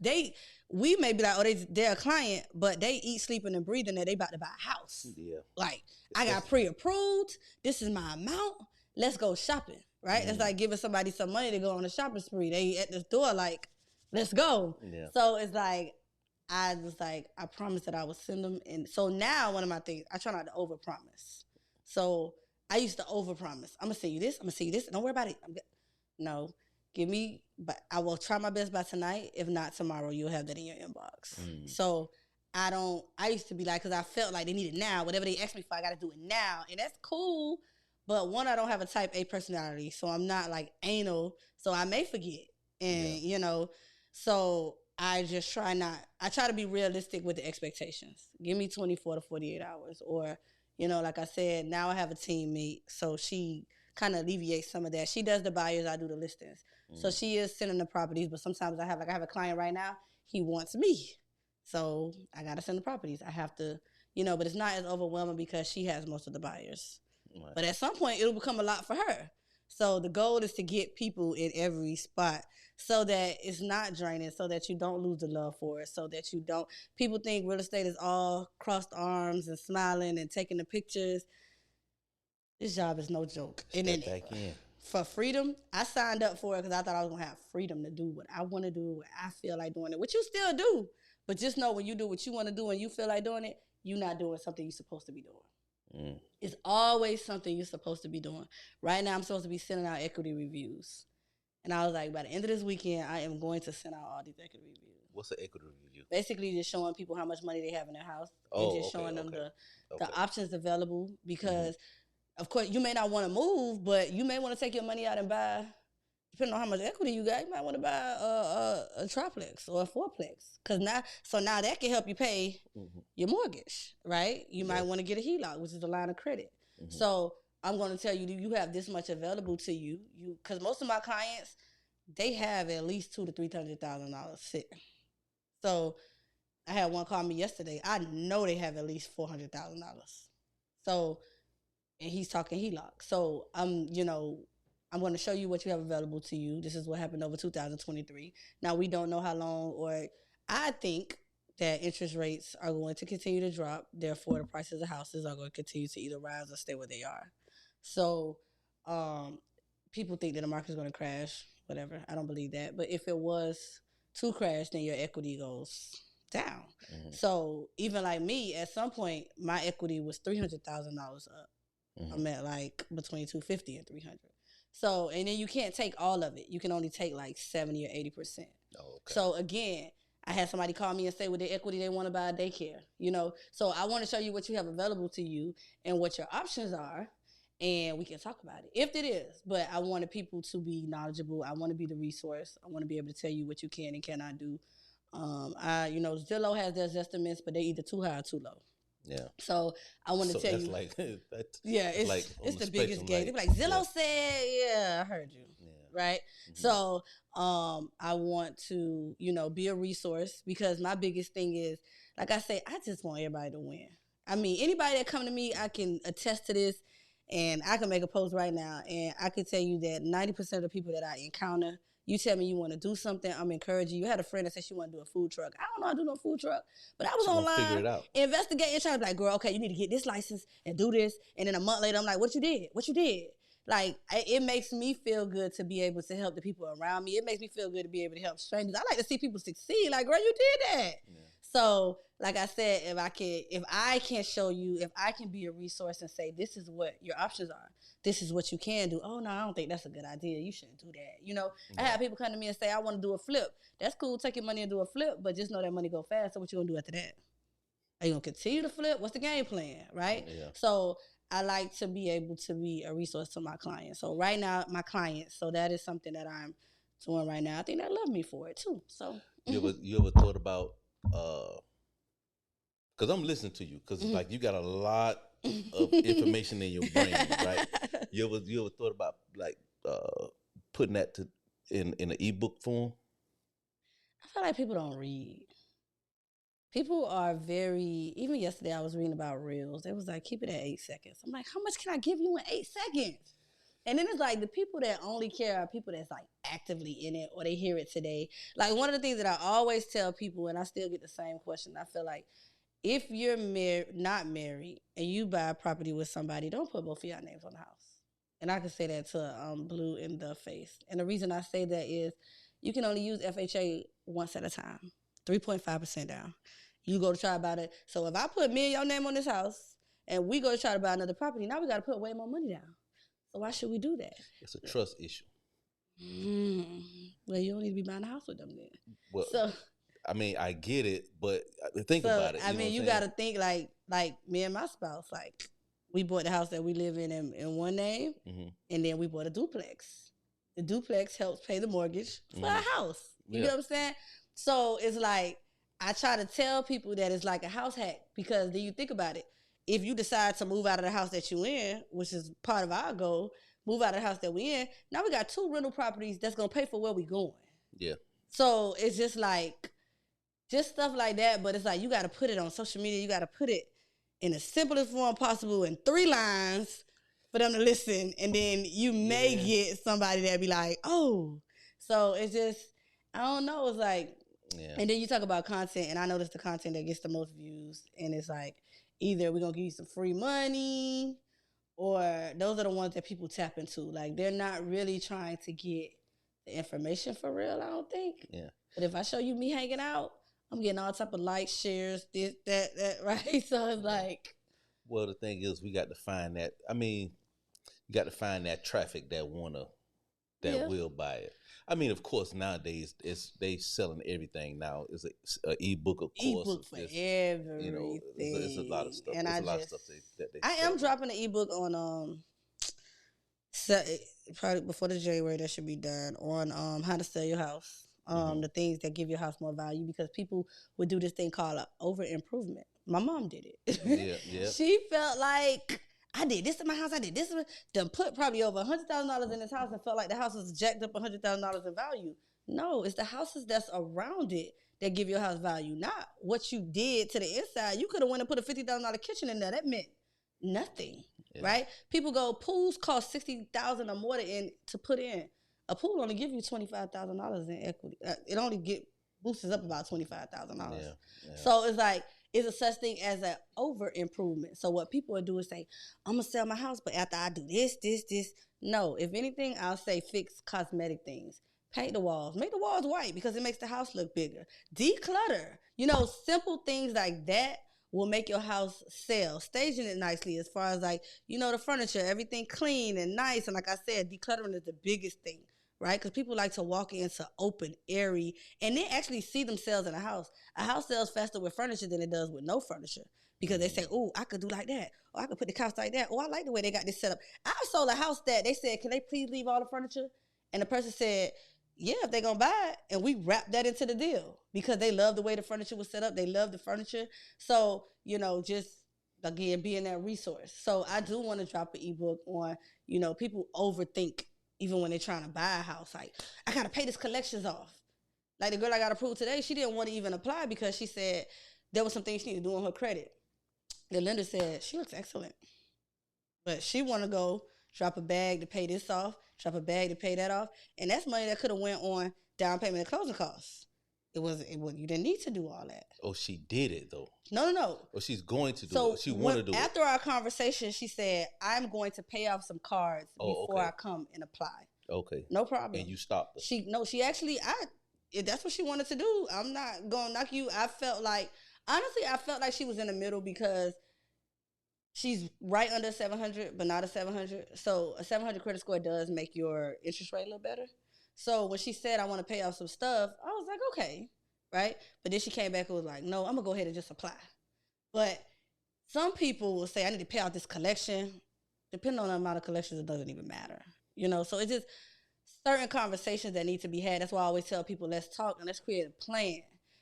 we may be like, oh, they're a client, but they eat, sleeping, and breathing that they about to buy a house. Yeah. Like, I got pre-approved. This is my amount. Let's go shopping, right? It's like giving somebody some money to go on a shopping spree. They at the store like, let's go. Yeah. So it's like, I was like, I promised that I would send them. And so now one of my things, I try not to overpromise. So I used to overpromise. I'm going to send you this. I'm going to send you this. Don't worry about it. No. Give me, but I will try my best by tonight. If not tomorrow, you'll have that in your inbox. So I used to be like, because I felt like they need it now. Whatever they ask me for, I got to do it now. And that's cool. But one, I don't have a type A personality. So I'm not like anal. So I may forget. And, you know, so I just try to be realistic with the expectations. Give me 24 to 48 hours. Or, you know, like I said, now I have a teammate. So she kind of alleviates some of that. She does the buyers, I do the listings. So she is sending the properties, but sometimes I have a client right now, he wants me. So I got to send the properties. I have to, you know, but it's not as overwhelming because she has most of the buyers. Right. But at some point, it'll become a lot for her. So the goal is to get people in every spot so that it's not draining, so that you don't lose the love for it, so that you don't, people think real estate is all crossed arms and smiling and taking the pictures. This job is no joke. Step back in. For freedom, I signed up for it because I thought I was going to have freedom to do what I want to do, what I feel like doing it, which you still do. But just know when you do what you want to do and you feel like doing it, you're not doing something you're supposed to be doing. It's always something you're supposed to be doing. Right now, I'm supposed to be sending out equity reviews. And I was like, by the end of this weekend, I am going to send out all these equity reviews. What's an equity review? Basically, just showing people how much money they have in their house. And just showing them the options available because of course, you may not want to move, but you may want to take your money out and buy, depending on how much equity you got, you might want to buy a triplex or a fourplex. Now that can help you pay your mortgage, right? You might want to get a HELOC, which is a line of credit. So I'm going to tell you, you have this much available to you. Because most of my clients, they have at least $200,000 to $300,000 sitting. So I had one call me yesterday. I know they have at least $400,000. So, and he's talking HELOC. So I'm going to show you what you have available to you. This is what happened over 2023. Now we don't know how long, or I think that interest rates are going to continue to drop. Therefore, the prices of houses are going to continue to either rise or stay where they are. So people think that the market is going to crash, whatever. I don't believe that. But if it was to crash, then your equity goes down. Mm-hmm. So even like me, at some point, my equity was $300,000 up. Mm-hmm. I'm at like between 250 and 300. So, and then you can't take all of it. You can only take like 70 or 80%. Oh, okay. So again, I had somebody call me and say with their equity they want to buy a daycare, you know. So I want to show you what you have available to you and what your options are, and we can talk about it if it is. But I wanted people to be knowledgeable. I want to be the resource. I want to be able to tell you what you can and cannot do. Zillow has their estimates, but they're either too high or too low. Yeah. So I want to tell you. Like, it's like it's the spectrum, biggest game. They be like, Zillow said, yeah, I heard you. Yeah. Right. Mm-hmm. So I want to, be a resource because my biggest thing is, like I say, I just want everybody to win. I mean, anybody that come to me, I can attest to this, and I can make a post right now, and I can tell you that 90% of the people that I encounter, you tell me you want to do something, I'm encouraging you. I had a friend that said she want to do a food truck. I don't know how to do no food truck, but I was online investigating, trying to be like, girl, okay, you need to get this license and do this. And then a month later, I'm like, what you did? Like, it makes me feel good to be able to help the people around me. It makes me feel good to be able to help strangers. I like to see people succeed. Like, girl, you did that. Yeah. So, like I said, if I can show you, if I can be a resource and say, this is what your options are, this is what you can do. Oh, no, I don't think that's a good idea. You shouldn't do that. Yeah. I have people come to me and say, I want to do a flip. That's cool, take your money and do a flip, but just know that money go fast. So what you going to do after that? Are you going to continue to flip? What's the game plan, right? Yeah. So I like to be able to be a resource to my clients. So right now, my clients, so that is something that I'm doing right now. I think they love me for it too. So you ever thought about, because I'm listening to you, because like you got a lot of information in your brain, right? You ever thought about like putting that in an ebook form? I feel like people don't read. People are even yesterday I was reading about reels. It was like, keep it at 8 seconds. I'm like, how much can I give you in 8 seconds? And then it's like the people that only care are people that's like actively in it or they hear it today. Like one of the things that I always tell people, and I still get the same question, I feel like if you're not married and you buy a property with somebody, don't put both of y'all names on the house. And I can say that to blue in the face. And the reason I say that is you can only use FHA once at a time, 3.5% down. You go to try to buy it. So if I put me and your name on this house and we go to try to buy another property, now we got to put way more money down. So why should we do that? It's a trust issue. Well, you don't need to be buying a house with them then. Well, so, I mean, I get it, but think about it. I mean, you got to think like me and my spouse, like we bought the house that we live in one name, and then we bought a duplex. The duplex helps pay the mortgage for a house. You know what I'm saying? So it's like, I try to tell people that it's like a house hack because then you think about it. If you decide to move out of the house that you're in, which is part of our goal, move out of the house that we're in, now we got 2 rental properties that's going to pay for where we're going. Yeah. So it's just like, just stuff like that. But it's like, you got to put it on social media. You got to put it in the simplest form possible in 3 lines for them to listen. And then you may get somebody that be like, oh. So it's just, I don't know. It's like, and then you talk about content, and I notice the content that gets the most views, and it's like either we're going to give you some free money or those are the ones that people tap into. Like, they're not really trying to get the information for real, I don't think. Yeah. But if I show you me hanging out, I'm getting all type of likes, shares, this, that, right? So it's like. Well, the thing is, we got to find that. I mean, you got to find that traffic that will buy it. I mean, of course, nowadays they selling everything now. It's an ebook, of course. Ebook for everything. It's a lot of stuff. And There's a lot of stuff that they I am dropping an ebook on probably before the January that should be done on how to sell your house. The things that give your house more value, because people would do this thing called over improvement. My mom did it. Yeah. She felt like, I did this in my house. I did this. Done put probably over $100,000 in this house and felt like the house was jacked up $100,000 in value. No, it's the houses that's around it that give your house value, not what you did to the inside. You could have went and put a $50,000 kitchen in there. That meant nothing, right? People go, pools cost $60,000 or more to put in. A pool only give you $25,000 in equity. It only boosts up about $25,000. Yeah. So it's like, is a such thing as an over improvement. So what people would do is say, I'm going to sell my house, but after I do this. No, if anything, I'll say fix cosmetic things. Paint the walls. Make the walls white because it makes the house look bigger. Declutter. Simple things like that will make your house sell. Staging it nicely as far as the furniture, everything clean and nice. And like I said, decluttering is the biggest thing, right? Because people like to walk into open, airy, and they actually see themselves in a house. A house sells faster with furniture than it does with no furniture because they say, oh, I could do like that. Or I could put the couch like that. Oh, I like the way they got this set up. I sold a house that they said, can they please leave all the furniture? And the person said, yeah, if they're going to buy it. And we wrapped that into the deal because they love the way the furniture was set up. They love the furniture. So, just, again, being that resource. So I do want to drop an ebook on, people overthink even when they're trying to buy a house. Like, I got to pay this collections off. Like the girl I got approved today, she didn't want to even apply because she said there was some things she needed to do on her credit. The lender said, she looks excellent. But she want to go drop a bag to pay this off, drop a bag to pay that off. And that's money that could have went on down payment and closing costs. You didn't need to do all that. Oh, she did it though. No. Oh, she's going to do it. She want to do it. After our conversation, she said, I'm going to pay off some cards before I come and apply. Okay. No problem. And you stopped her. She actually, that's what she wanted to do. I'm not going to knock you. Honestly, I felt like she was in the middle because she's right under 700, but not a 700. So a 700 credit score does make your interest rate a little better. So when she said, I want to pay off some stuff, I was like, okay, right? But then she came back and was like, no, I'm going to go ahead and just apply. But some people will say, I need to pay out this collection. Depending on the amount of collections, it doesn't even matter. So it's just certain conversations that need to be had. That's why I always tell people, let's talk and let's create a plan.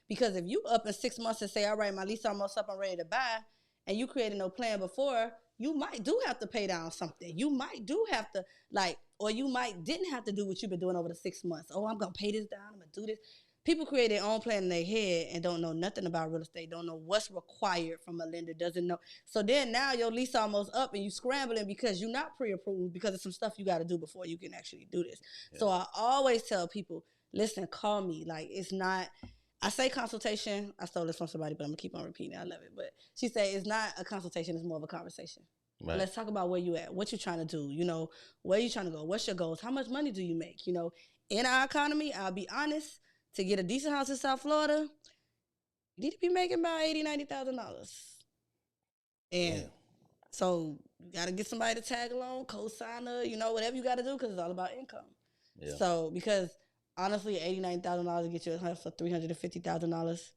Because if you up in 6 months and say, all right, my lease almost up, I'm ready to buy, and you created no plan before, you might do have to pay down something. You might do have to, or you might didn't have to do what you've been doing over the 6 months. Oh, I'm going to pay this down. I'm going to do this. People create their own plan in their head and don't know nothing about real estate, don't know what's required from a lender, doesn't know. So then now your lease almost up and you scrambling because you're not pre-approved because of some stuff you got to do before you can actually do this. Yeah. So I always tell people, listen, call me. It's not... I say consultation. I stole this from somebody, but I'm going to keep on repeating it. I love it. But she said it's not a consultation. It's more of a conversation. Right. Let's talk about where you at, what you trying to do, where you trying to go, what's your goals, how much money do you make? In our economy, I'll be honest, to get a decent house in South Florida, you need to be making about $80,000, $90,000. And so you got to get somebody to tag along, co-signer, whatever you got to do because it's all about income. Yeah. So because... honestly, $89,000 get you a house for $350,000,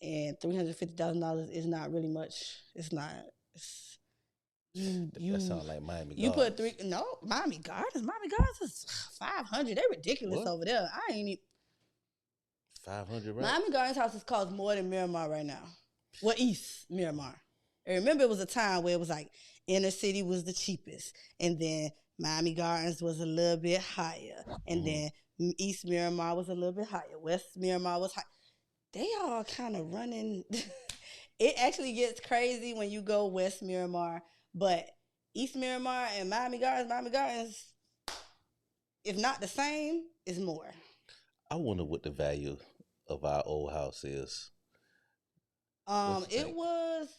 and $350,000 is not really much. It's not. That sounds like Miami Gardens. You put Miami Gardens. Miami Gardens is $500. They're ridiculous over there. I ain't even. $500, right? Miami Gardens houses cost more than Miramar right now. Well, East Miramar. And remember, it was a time where it was like inner city was the cheapest, and then Miami Gardens was a little bit higher, and then East Miramar was a little bit higher. West Miramar was high. They all kind of running. It actually gets crazy when you go West Miramar, but East Miramar and Miami Gardens, if not the same, is more. I wonder what the value of our old house is. It was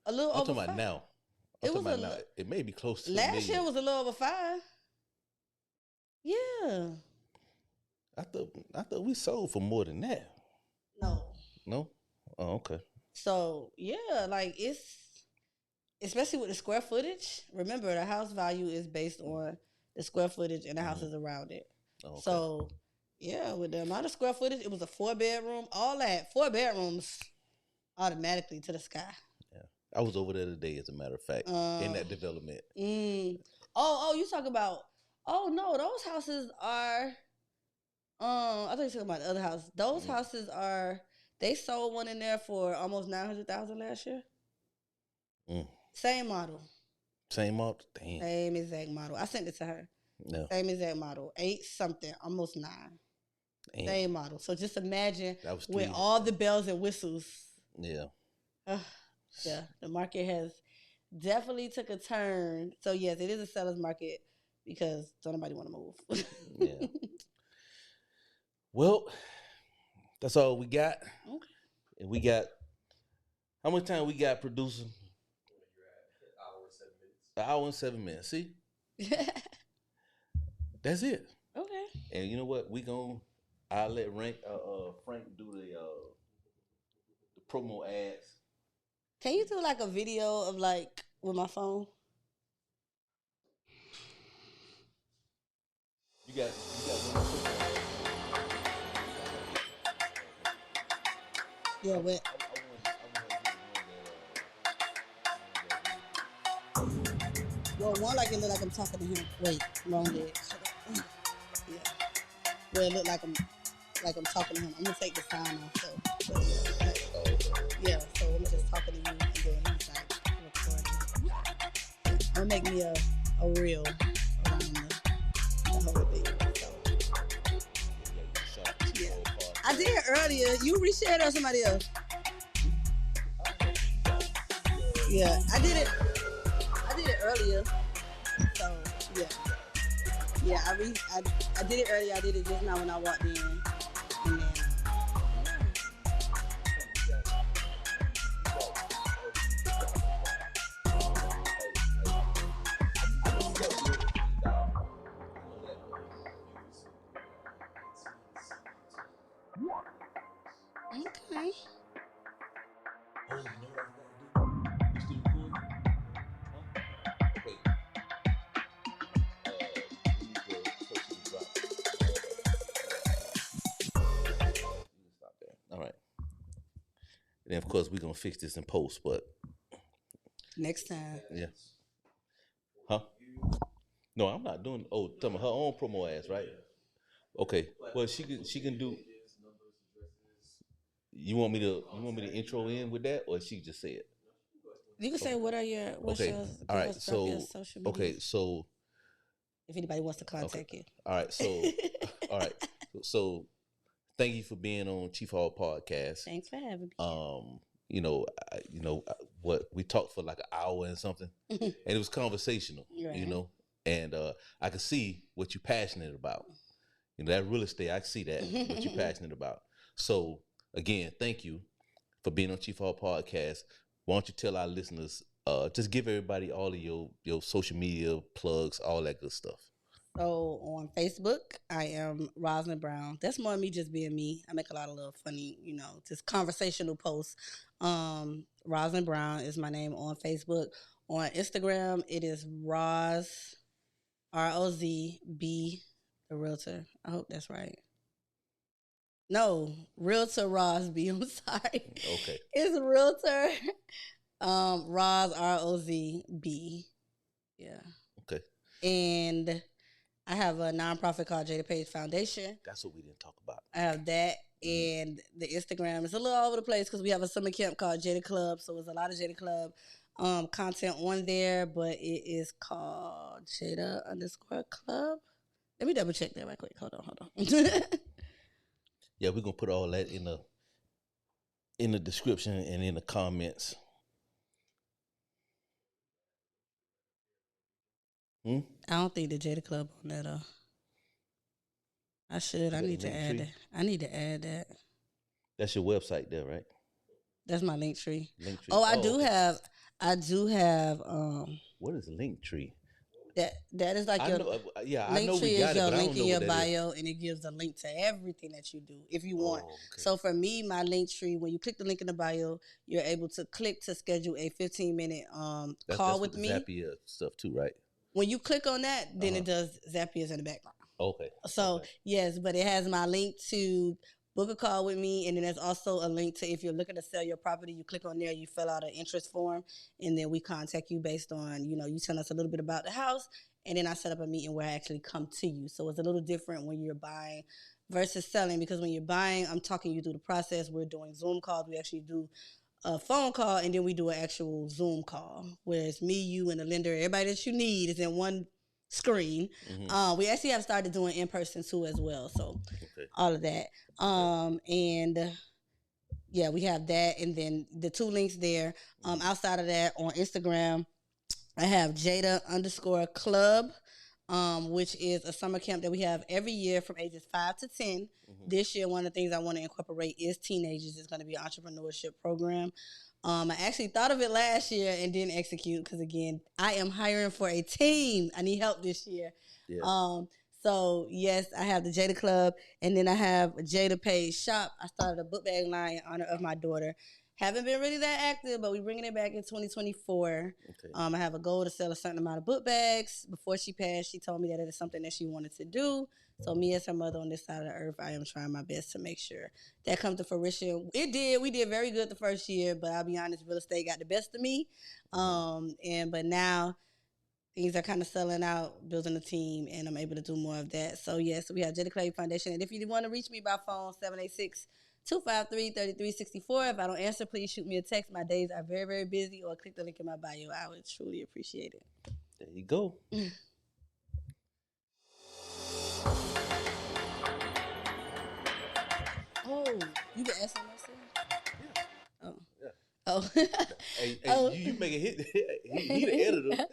a little over. I'm talking about now. It may be close to last year was a little over 5. Yeah. I thought we sold for more than that. No? Oh, okay. So yeah, it's especially with the square footage. Remember, the house value is based on the square footage and the houses around it. Oh, okay. So yeah, with the amount of square footage, it was a 4-bedroom, all that 4 bedrooms automatically to the sky. Yeah. I was over there today, as a matter of fact, in that development. Oh, you talk about... Oh no, those houses are. I thought you were talking about the other house. Those houses are. They sold one in there for almost $900,000 last year. Same model. Same model. Damn. Same exact model. I sent it to her. No. Same exact model. 8 something, almost 9. Damn. Same model. So just imagine with all the bells and whistles. Yeah. Yeah. The market has definitely took a turn. So yes, it is a seller's market. Because don't nobody want to move. Yeah. Well, that's all we got. Okay. And we got, how much time we got producing? An hour and 7 minutes. See? That's it. Okay. And you know what? I'll let Frank do the promo ads. Can you do like a video of like with my phone? You got one more Yeah, what? Well, one like it look like I'm talking to him. Wait, wrong leg. Yeah. Well, it look like I'm talking to him. I'm gonna take the sign off. So yeah. So I'm just talking to you, and then he's like recording. I'm gonna make me a reel around the whole thing. So yeah. I did it earlier. You reshared or somebody else? Yeah, I did it earlier. So yeah, I did it earlier. I did it just now when I walked in, and then okay. Oh, you know what I gotta do? You still recording? Huh? Okay. We need to social drop. You can stop there. All right. And then of course we're gonna fix this in post, but Next time. yeah. Huh? No, I'm not doing. Oh, talking about her own promo ads, right? Okay. Well, she can do. You want me to intro in with that, or she just say it? You can say what's Okay. your All right. drop your So social media. okay. So If anybody wants to contact you. all right. So all right. So thank you for being on Chief Hall Podcast. Thanks for having me. What we talked for like an hour and something, and it was conversational. Right. And I could see what you're passionate about. That real estate, I see that what you're passionate about. So again, thank you for being on Chief Hall Podcast. Why don't you tell our listeners, just give everybody all of your social media plugs, all that good stuff. So on Facebook, I am Rosalind Brown. That's more me just being me. I make a lot of little funny, just conversational posts. Rosalind Brown is my name on Facebook. On Instagram, it is Roz, ROZB, the Realtor. I hope that's right. No, Realtor Roz B. I'm sorry. Okay. It's Realtor Roz, ROZB. Yeah. Okay. And I have a nonprofit called Jada Page Foundation. That's what we didn't talk about. I have that, and the Instagram is a little all over the place because we have a summer camp called Jada Club. So there's a lot of Jada Club content on there, but it is called Jada_Club. Let me double check that right quick. Hold on. Yeah, we're gonna put all that in the description and in the comments. I don't think the Jada Club on that though. I should. I need to add that. I need to add that. That's your website there, right? That's my link tree. Linktree. Oh, I do have. What is Linktree? That is like I your know, link we tree got is it, your but I link don't know in your what that bio, and it gives a link to everything that you do if you want. Okay. So for me, my link tree, when you click the link in the bio, you're able to click to schedule a 15-minute call with me. Zapier stuff too, right? When you click on that, then it does Zapier's in the background. Okay. So yes, but it has my link to book a call with me, and then there's also a link to if you're looking to sell your property. You click on there, you fill out an interest form, and then we contact you based on you tell us a little bit about the house, and then I set up a meeting where I actually come to you. So it's a little different when you're buying versus selling, because when you're buying, I'm talking you through the process. We're doing Zoom calls. We actually do a phone call, and then we do an actual Zoom call where it's me, you, and the lender. Everybody that you need is in one screen. We actually have started doing in person too as well. So all of that. And yeah, we have that, and then the two links there. Outside of that, on Instagram, I have Jada_Club, which is a summer camp that we have every year from ages 5 to 10. This year, one of the things I want to incorporate is teenagers. It's going to be an entrepreneurship program. I actually thought of it last year and didn't execute because, again, I am hiring for a team. I need help this year. Yeah. So yes, I have the Jada Club, and then I have a Jada Page shop. I started a book bag line in honor of my daughter. Haven't been really that active, but we're bringing it back in 2024. Okay. I have a goal to sell a certain amount of book bags. Before she passed, she told me that it is something that she wanted to do. So me as her mother on this side of the earth, I am trying my best to make sure that comes to fruition. It did. We did very good the first year, but I'll be honest, real estate got the best of me. But now things are kind of selling out, building a team, and I'm able to do more of that. So yes, we have Jada Clay Foundation. And if you want to reach me by phone, 786-253-3364. If I don't answer, please shoot me a text. My days are very, very busy, or click the link in my bio. I would truly appreciate it. There you go. Oh, you been asking myself? Yeah. Oh. Yeah. Oh. Hey, Oh. you make a hit. He the editor.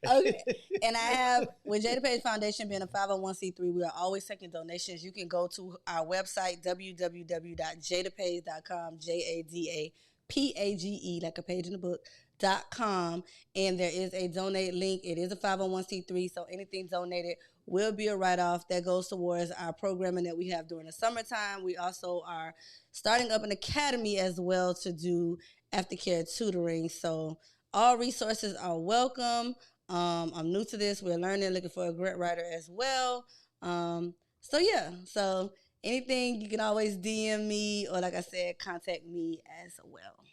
Okay. And I have, with Jada Page Foundation being a 501c3, we are always taking donations. You can go to our website, www.jadapage.com, JADAPAGE, like a page in the book, .com, and there is a donate link. It is a 501c3, so anything donated will be a write-off that goes towards our programming that we have during the summertime. We also are starting up an academy as well to do aftercare tutoring. So all resources are welcome. I'm new to this. We're learning, looking for a grant writer as well. So anything, you can always DM me, or like I said, contact me as well.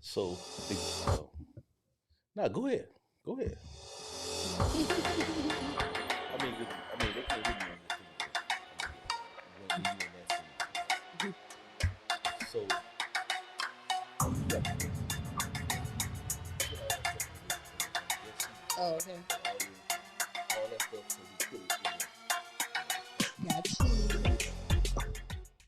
So, nah, go ahead. Go ahead. I mean, they can't hit me on this anyway. So, Oh, okay. all that stuff, so we put it in